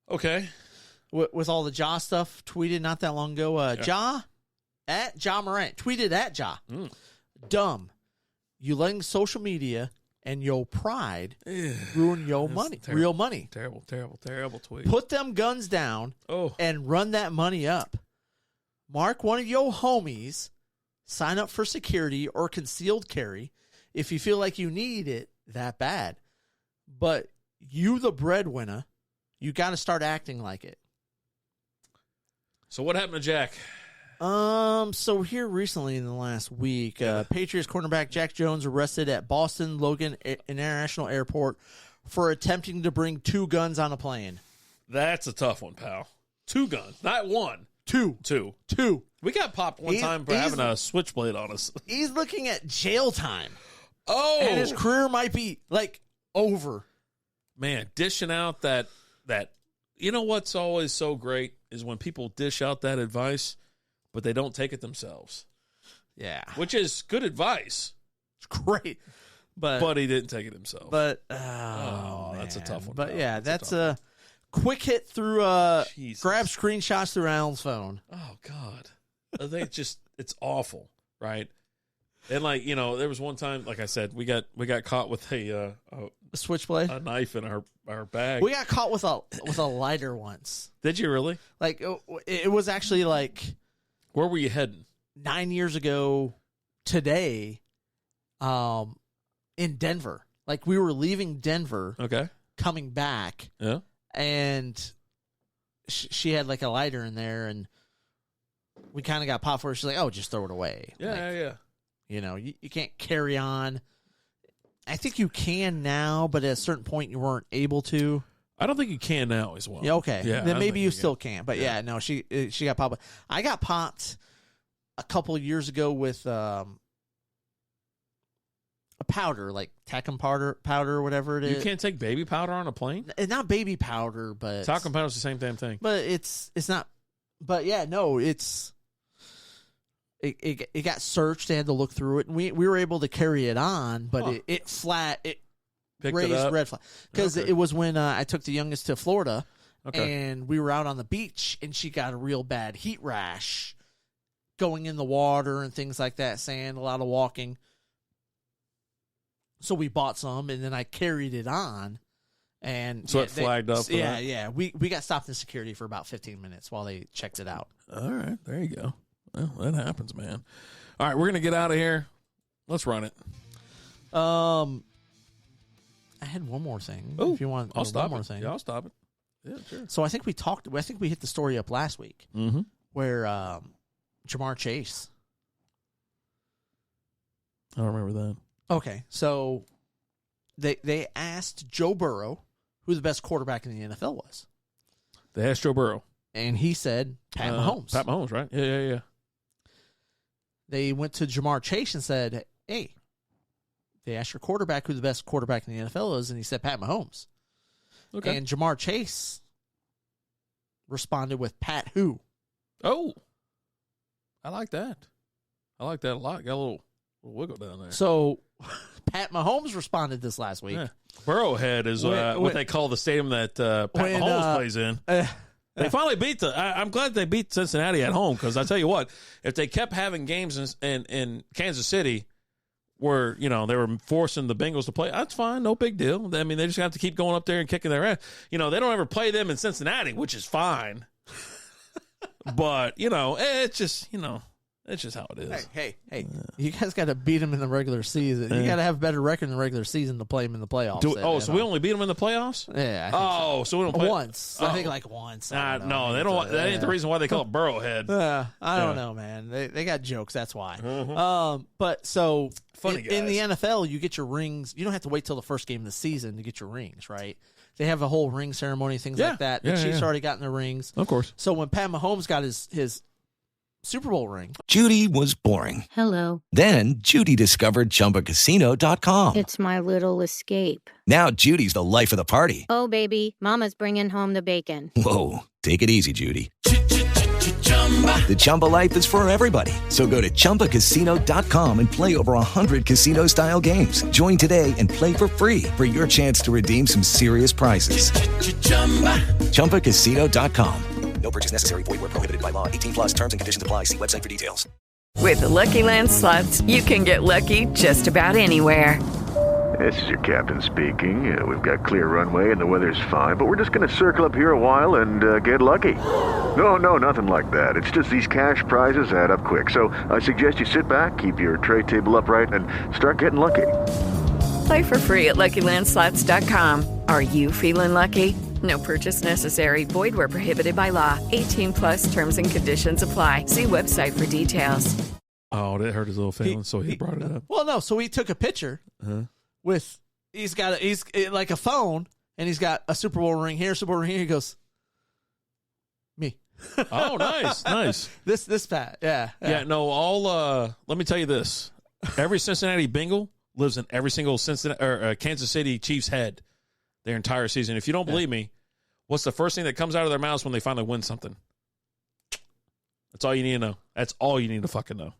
Okay. With all the Ja stuff, tweeted not that long ago. Ja Morant tweeted at Ja. Dumb. You letting social media and your pride ruin your money. Terrible, real money. Terrible tweet. Put them guns down and run that money up. Mark one of your homies, sign up for security or concealed carry if you feel like you need it that bad. But you, the breadwinner, you got to start acting like it. So what happened to Jack? So here recently in the last week, Patriots cornerback Jack Jones arrested at Boston Logan International Airport for attempting to bring 2 guns on a plane. That's a tough one, pal. 2 guns, not 1. 2. We got popped one time for having a switchblade on us. He's looking at jail time. Oh, and his career might be over. Man, dishing out that. You know what's always so great is when people dish out that advice, but they don't take it themselves. Yeah, which is good advice. It's great, but he didn't take it himself. But that's a tough one. But that's a quick hit through. Grab screenshots through Alan's phone. Oh God, I think it's awful, right? And there was one time, like I said, we got caught with a switchblade, a knife in our bag. We got caught with a lighter once. Did you really? It was actually where were you heading? 9 years ago today, in Denver. We were leaving Denver. Okay. Coming back. Yeah. And she had a lighter in there, and we kind of got popped for her. She's like, "Oh, just throw it away." Yeah. You can't carry on. I think you can now, but at a certain point you weren't able to. I don't think you can now as well. Yeah, okay. Yeah, then maybe you still can. But no, she got popped. I got popped a couple of years ago with a powder, talcum powder or whatever it is. You can't take baby powder on a plane? It's not baby powder, but talcum powder is the same damn thing. But it's not. But it got searched. They had to look through it, and we were able to carry it on, but it raised red flag because it was when I took the youngest to Florida, and we were out on the beach, and she got a real bad heat rash going in the water and things like that, sand, a lot of walking. So we bought some, and then I carried it on, and so it flagged up. Yeah. We got stopped in security for about 15 minutes while they checked it out. All right, there you go. Well, that happens, man. All right, we're gonna get out of here. Let's run it. I had one more thing. Oh, if you want, I'll stop one more it. thing. Yeah, I'll stop it. Yeah, sure. So I think we hit the story up last week where Jamar Chase. I don't remember that. Okay, so they asked Joe Burrow who the best quarterback in the NFL was. They asked Joe Burrow, and he said Pat Mahomes. Pat Mahomes, right? Yeah. They went to Jamar Chase and said, "Hey." They asked your quarterback who the best quarterback in the NFL is, and he said Pat Mahomes. Okay. And Jamar Chase responded with Pat who? Oh, I like that. I like that a lot. Got a little wiggle down there. So Pat Mahomes responded this last week. Yeah. Burrowhead is what they call the stadium that Pat Mahomes plays in. They finally beat I'm glad they beat Cincinnati at home, because I tell you what, if they kept having games in Kansas City where, they were forcing the Bengals to play, that's fine, no big deal. I mean, they just have to keep going up there and kicking their ass. They don't ever play them in Cincinnati, which is fine. But, it's just, it's just how it is. Hey, you guys got to beat them in the regular season. You got to have a better record in the regular season to play them in the playoffs. So we only beat them in the playoffs? Yeah. So we don't play once. I think once. No, they don't. That ain't the reason why they call it Burrowhead. I don't know, man. They got jokes. That's why. But so in the NFL, you get your rings. You don't have to wait till the first game of the season to get your rings, right? they have a whole ring ceremony, things like that. The Chiefs already got in the rings. Of course. So when Pat Mahomes got his Super Bowl ring. Judy was boring. Hello. Then Judy discovered ChumbaCasino.com. It's my little escape. Now Judy's the life of the party. Oh, baby, mama's bringing home the bacon. Whoa, take it easy, Judy. The Chumba life is for everybody. So go to ChumbaCasino.com and play over 100 casino-style games. Join today and play for free for your chance to redeem some serious prizes. ChumbaCasino.com. No purchase necessary. Void where prohibited by law. 18 plus terms and conditions apply. See website for details. With the Lucky Land Slots, you can get lucky just about anywhere. This is your captain speaking. We've got clear runway and the weather's fine, but we're just going to circle up here a while and get lucky. No, nothing like that. It's just these cash prizes add up quick. So I suggest you sit back, keep your tray table upright, and start getting lucky. Play for free at LuckyLandSlots.com. Are you feeling lucky? No purchase necessary. Void where prohibited by law. 18 plus terms and conditions apply. See website for details. Oh, that hurt his little feelings, so he brought it up. Well, no, so he took a picture with, he's like a phone, and he's got a Super Bowl ring here, Super Bowl ring here. He goes, me. Oh, nice. This Pat, yeah. No, let me tell you this. Every Cincinnati Bengal lives in every single Kansas City Chiefs head their entire season. If you don't believe me, what's the first thing that comes out of their mouths when they finally win something? That's all you need to know. That's all you need to fucking know.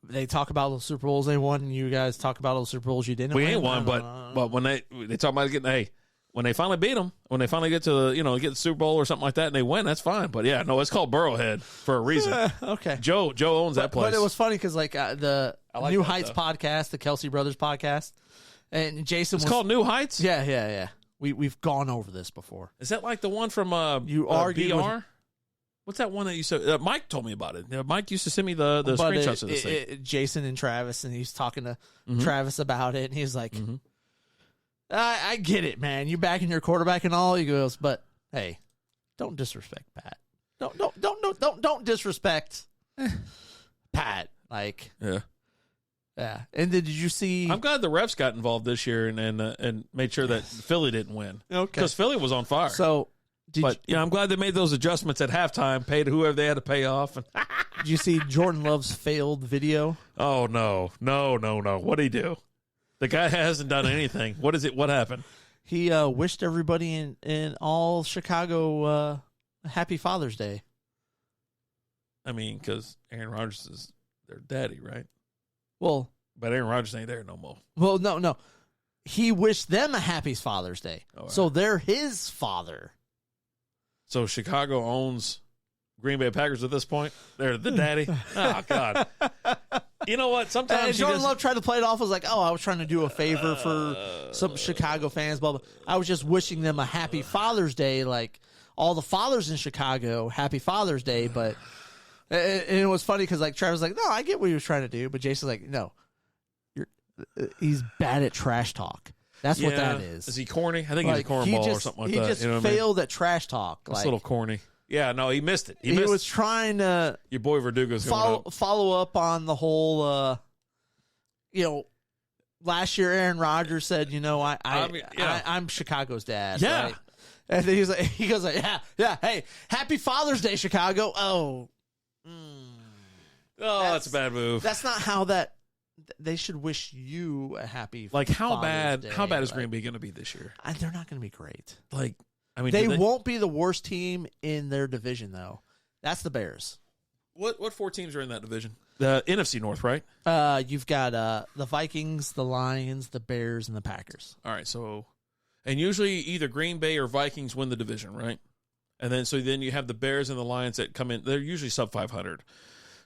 They talk about those Super Bowls they won, and you guys talk about those Super Bowls you didn't win. We ain't won, but when they talk about getting, when they finally beat them, when they finally get to get the Super Bowl or something like that, and they win, that's fine. But yeah, no, it's called Burrowhead for a reason. Okay, Joe owns that place. But it was funny because the New Heights podcast, the Kelsey Brothers podcast, and Jason. It's called New Heights. Yeah. We've gone over this before. Is that like the one from you argued BR? What's that one that you said? Mike told me about it. Mike used to send me the screenshots of this thing. Jason and Travis, and he's talking to Travis about it, and he's like, I get it, man. You backing your quarterback and all. He goes, but hey, don't disrespect Pat. Don't disrespect Pat. Like, yeah. And did you see? I'm glad the refs got involved this year and made sure that Philly didn't win. Okay, because Philly was on fire. So. I'm glad they made those adjustments at halftime, paid whoever they had to pay off. Did you see Jordan Love's failed video? Oh, no. What'd he do? The guy hasn't done anything. What is it? What happened? He wished everybody in all Chicago a happy Father's Day. I mean, because Aaron Rodgers is their daddy, right? Well, but Aaron Rodgers ain't there no more. Well, no. He wished them a happy Father's Day. Right. So they're his father. So Chicago owns Green Bay Packers at this point? They're the daddy? Oh, God. You know what? Sometimes Jordan Love tried to play it off as like, I was trying to do a favor for some Chicago fans, blah, blah. I was just wishing them a happy Father's Day, like all the fathers in Chicago, happy Father's Day. But and it was funny because like Travis was like, no, I get what he was trying to do. But Jason's like, no, he's bad at trash talk. That's what that is. Is he corny? I think he's a cornball or something like that. He just failed at trash talk. That's a little corny. Yeah, no, he missed it. He was trying to. Your boy Verdugo's follow up on the whole. Last year Aaron Rodgers said, I'm Chicago's dad. Yeah, right? And he goes like, yeah. Hey, happy Father's Day, Chicago. Oh, that's a bad move. That's not how that. They should wish you a happy. Like how bad? Day. How bad is Green Bay going to be this year? They're not going to be great. Like, I mean, they won't be the worst team in their division, though. That's the Bears. What 4 teams are in that division? The NFC North, right? You've got the Vikings, the Lions, the Bears, and the Packers. All right, and usually either Green Bay or Vikings win the division, right? And then you have the Bears and the Lions that come in. They're usually sub 500.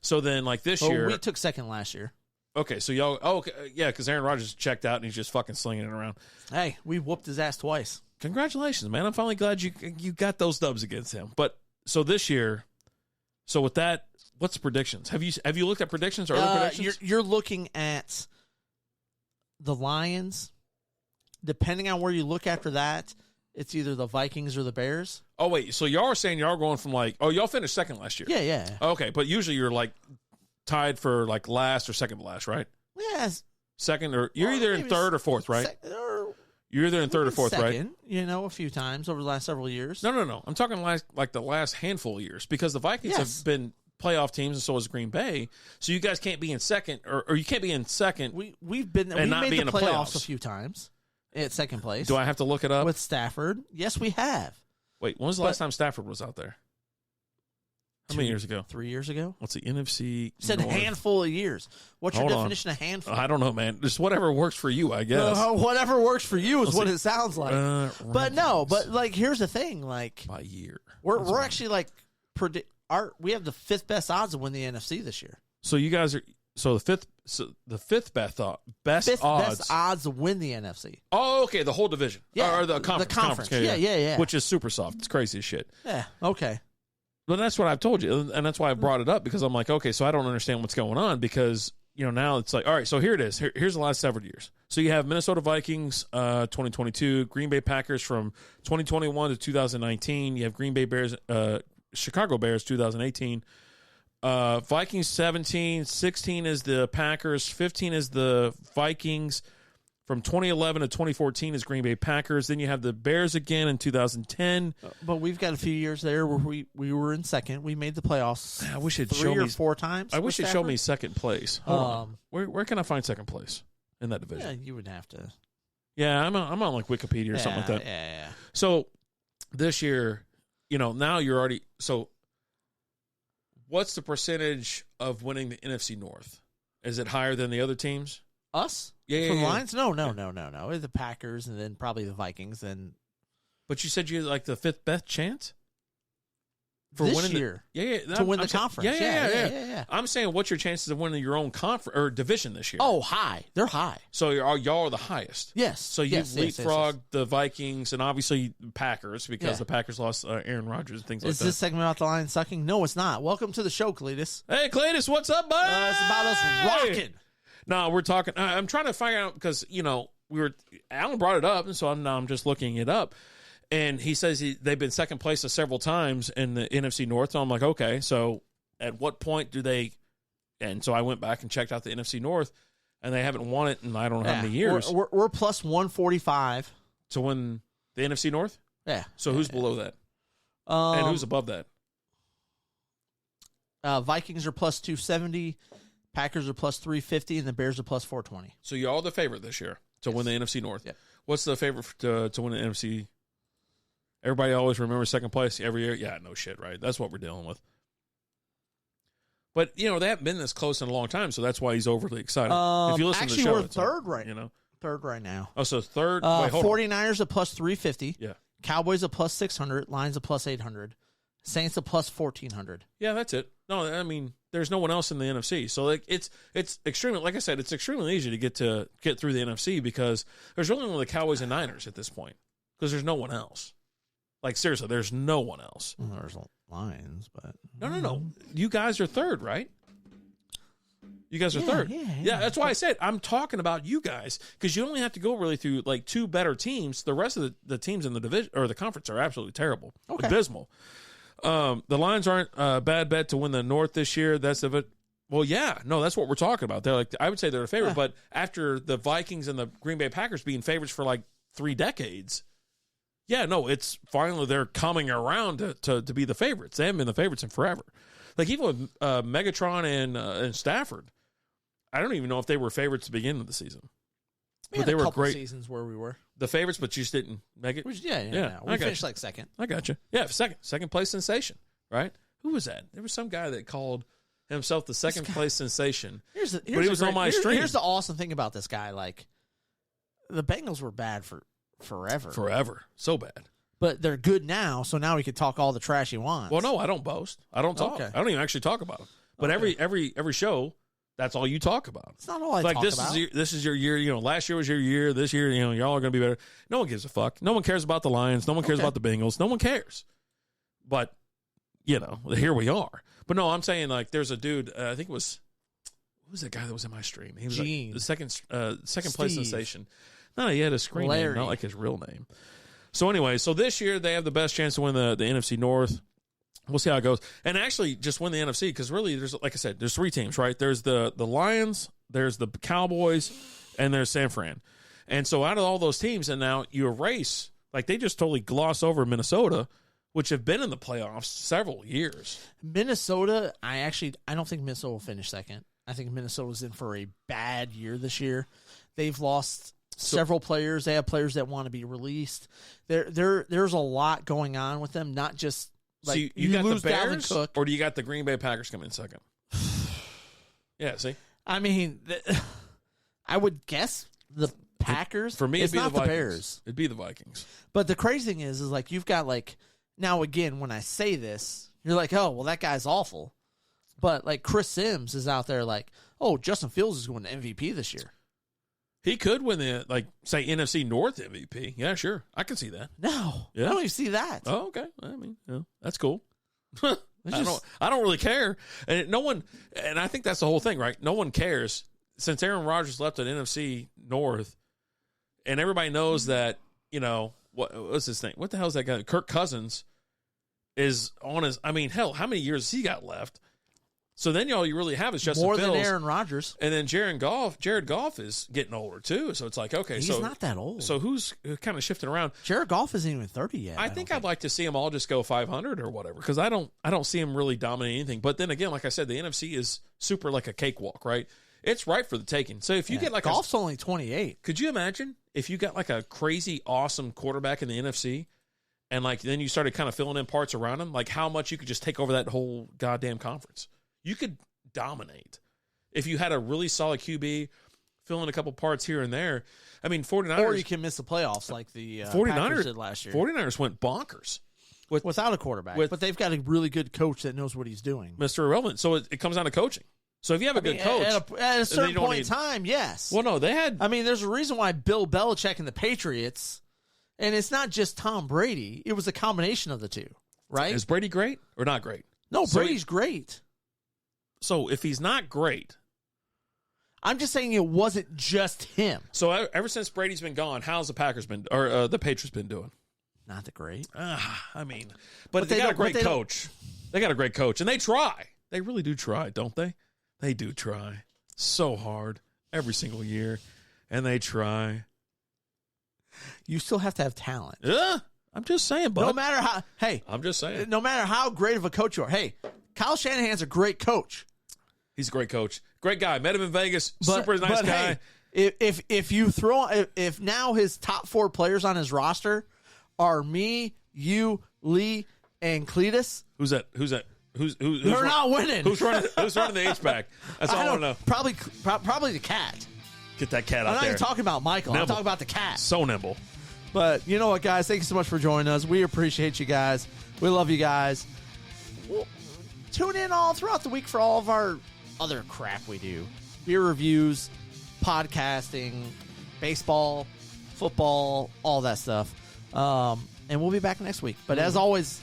So then, like this year, we took second last year. Okay, so y'all. Oh, okay, yeah, because Aaron Rodgers checked out and he's just fucking slinging it around. Hey, we whooped his ass twice. Congratulations, man! I'm finally glad you got those dubs against him. But so this year, so with that, what's the predictions? Have you looked at predictions or other predictions? You're looking at the Lions. Depending on where you look after that, it's either the Vikings or the Bears. Oh wait, so y'all are saying y'all are going from y'all finished second last year? Yeah. Okay, but usually you're like tied for like last or second to last, right? Yes. Second you're either in third or fourth, right? You're either in third or fourth, second, right? You know, a few times over the last several years. No. I'm talking like the last handful of years because the Vikings have been playoff teams, and so is Green Bay. So you guys can't be in second, or you can't be in second. We've made the playoffs a few times at second place. Do I have to look it up with Stafford? Yes, we have. Wait, when was the last time Stafford was out there? How many years ago? 3 years ago. What's the NFC? You said North? Handful of years. What's your Hold definition of handful? I don't know, man. Just whatever works for you, I guess. Whatever works for you is what it sounds like. But no, here's the thing, like by year, we're actually like we have the fifth best odds to win the NFC this year. So you guys are the fifth best odds to win the NFC. Oh, okay, the whole division, or the conference. The conference. Yeah. Which is super soft. It's crazy as shit. Yeah. Okay. But that's what I've told you, and that's why I brought it up, because I'm like, okay, so I don't understand what's going on, because now it's like, all right, so here it is. Here's the last several years. So you have Minnesota Vikings 2022, Green Bay Packers from 2021 to 2019. You have Green Bay Bears, Chicago Bears 2018. Vikings 17, 16 is the Packers, 15 is the Vikings. From 2011 to 2014 is Green Bay Packers. Then you have the Bears again in 2010. But we've got a few years there where we were in second. We made the playoffs. I wish it'd show me 4 times. I wish it showed me second place. Where can I find second place in that division? Yeah, you would have to. Yeah, I'm on like Wikipedia or something like that. Yeah. So this year, now you're already. So what's the percentage of winning the NFC North? Is it higher than the other teams? Us? Yeah, For the Lions? No. The Packers, and then probably the Vikings. But you said you had like the fifth best chance for this winning year. To win the conference. Yeah. I'm saying, what's your chances of winning your own conference or division this year? Oh, high. They're high. So y'all are the highest. Yes. So you've leapfrogged the Vikings and obviously the Packers, because the Packers lost Aaron Rodgers and things like that. Is this segment about the Lions sucking? No, it's not. Welcome to the show, Cletus. Hey, Cletus, what's up, bud? It's about us rocking. No, we're talking. I'm trying to find out, because Alan brought it up, and so I'm just looking it up, and he says they've been second place several times in the NFC North. So I'm like, okay, so at what point do they? And so I went back and checked out the NFC North, and they haven't won it in I don't know how many years. We're plus 145 to win the NFC North. Yeah. So who's below that? And who's above that? Vikings are plus 270. Packers are plus 350, and the Bears are plus 420. So you're all the favorite this year to win the NFC North. Yep. What's the favorite to win the NFC? Everybody always remembers second place every year. Yeah, no shit, right? That's what we're dealing with. But, they haven't been this close in a long time, so that's why he's overly excited. If you listen to the show, we're third right now. Third right now. Oh, so third? Wait, 49ers at plus 350. Yeah. Cowboys at plus 600. Lions at plus 800. Saints at plus 1,400. Yeah, that's it. No, I mean, there's no one else in the NFC. So it's extremely, like I said, it's extremely easy to get through the NFC, because there's really only the Cowboys and Niners at this point, because there's no one else. Like, seriously, there's no one else. Well, there's Lions, but no. You guys are third, right? You guys are third. Yeah, that's why I said I'm talking about you guys, because you only have to go really through like 2 better teams. The rest of the teams in the division or the conference are absolutely terrible, abysmal. The Lions aren't a bad bet to win the North this year. That's of it. Well, yeah, no, that's what we're talking about. They're like, I would say they're a favorite, but after the Vikings and the Green Bay Packers being favorites for like 3 decades, yeah, no, it's finally they're coming around to be the favorites. They haven't been the favorites in forever. Like even with Megatron and Stafford, I don't even know if they were favorites to begin with the season. But they were great seasons where we were the favorites, but you just didn't make it. Yeah. We finished like second. I got you. Yeah, second place sensation, right? Who was that? There was some guy that called himself the second place sensation. But he was on my stream. Here's the awesome thing about this guy: like the Bengals were bad for forever, so bad. But they're good now, so now he can talk all the trash he wants. Well, no, I don't boast. I don't talk. Okay. I don't even actually talk about them. But every show, that's all you talk about. It's not all I talk about. This is your year. Last year was your year. This year, y'all are going to be better. No one gives a fuck. No one cares about the Lions. No one cares about the Bengals. No one cares. But, here we are. But no, I'm saying like there's a dude, I think it was, who was that guy that was in my stream? He was like the second place sensation. No, he had a screen name, not like his real name. So anyway, this year they have the best chance to win the NFC North. We'll see how it goes. And actually just win the NFC, because really there's, like I said, there's 3 teams, right? There's the Lions, there's the Cowboys, and there's San Fran. And so out of all those teams, and now you erase, like they just totally gloss over Minnesota, which have been in the playoffs several years. Minnesota, I don't think Minnesota will finish second. I think Minnesota's in for a bad year this year. They've lost several players. They have players that want to be released. There's a lot going on with them, not just like so you got lose the Bears, Dalvin Cook. Or do you got the Green Bay Packers coming in second? Yeah, see? I mean, I would guess the Packers. For me, it's it'd be not the Vikings. Bears. It'd be the Vikings. But the crazy thing is like you've got like, now again, when I say this, you're like, oh, well, that guy's awful. But like Chris Sims is out there like, oh, Justin Fields is going to MVP this year. He could win the, like, say, NFC North MVP. Yeah, sure. I can see that. No. Yeah. I don't even see that. Oh, okay. I mean, that's cool. I don't really care. And and I think that's the whole thing, right? No one cares. Since Aaron Rodgers left at NFC North, and everybody knows that, what's his name? What the hell is that guy? Kirk Cousins is on his, I mean, hell, how many years has he got left? So then all you really have is Justin More Fields. than Aaron Rodgers. And then Jared Goff is getting older too. So it's like, okay. He's not that old. So who's kind of shifting around? Jared Goff isn't even 30 yet. I think I'd like to see them all just go 500 or whatever, because I don't see him really dominating anything. But then again, like I said, the NFC is super like a cakewalk, right? It's right for the taking. So if you get like Goff's only 28. Could you imagine if you got like a crazy awesome quarterback in the NFC and like then you started kind of filling in parts around him, like how much you could just take over that whole goddamn conference? You could dominate if you had a really solid QB, fill in a couple parts here and there. I mean, 49ers, or you can miss the playoffs like the 49ers Packers did last year. 49ers went bonkers without a quarterback, but they've got a really good coach that knows what he's doing. Mr. Irrelevant. So it comes down to coaching. So if you have a good coach at a certain point in time, yes. Well, no, they had. I mean, there's a reason why Bill Belichick and the Patriots, and it's not just Tom Brady. It was a combination of the two, right? Is Brady great or not great? No, Brady's great. So if he's not great, I'm just saying it wasn't just him. So ever since Brady's been gone, how's the Packers been, or the Patriots been doing? Not that great. I mean, but they got a great coach. They got a great coach, and they try. They really do try, don't they? They do try so hard every single year, and they try. You still have to have talent. Yeah, I'm just saying, bud. No matter how, I'm just saying. No matter how great of a coach you are. Hey, Kyle Shanahan's a great coach. He's a great coach. Great guy. Met him in Vegas. Super nice guy. Hey, if now his top 4 players on his roster are me, you, Lee, and Cletus. Who's that? They're not winning. Who's running the H-back? That's all I want to know. Probably the cat. Get that cat out there. I'm not even talking about Michael. Nimble. I'm talking about the cat. So nimble. But you know what, guys? Thank you so much for joining us. We appreciate you guys. We love you guys. We'll tune in all throughout the week for all of our other crap we do. Beer reviews, podcasting, baseball, football, all that stuff. And we'll be back next week. But as always,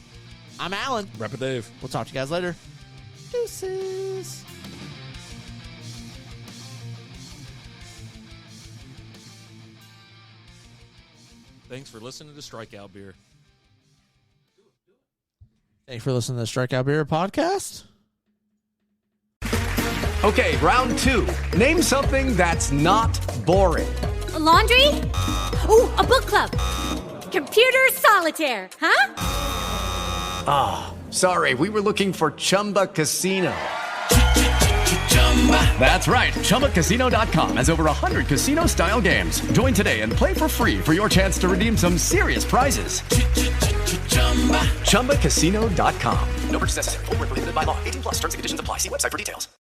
I'm Alan. Rapid Dave. We'll talk to you guys later. Deuces. Thanks for listening to Strikeout Beer. Thanks for listening to the Strikeout Beer Podcast. Okay, round 2. Name something that's not boring. A laundry? Ooh, a book club. Computer solitaire, huh? Ah, sorry, we were looking for Chumba Casino. That's right, ChumbaCasino.com has over 100 casino-style games. Join today and play for free for your chance to redeem some serious prizes. ChumbaCasino.com. No purchase necessary. Void where prohibited by law. 18+ terms and conditions apply. See website for details.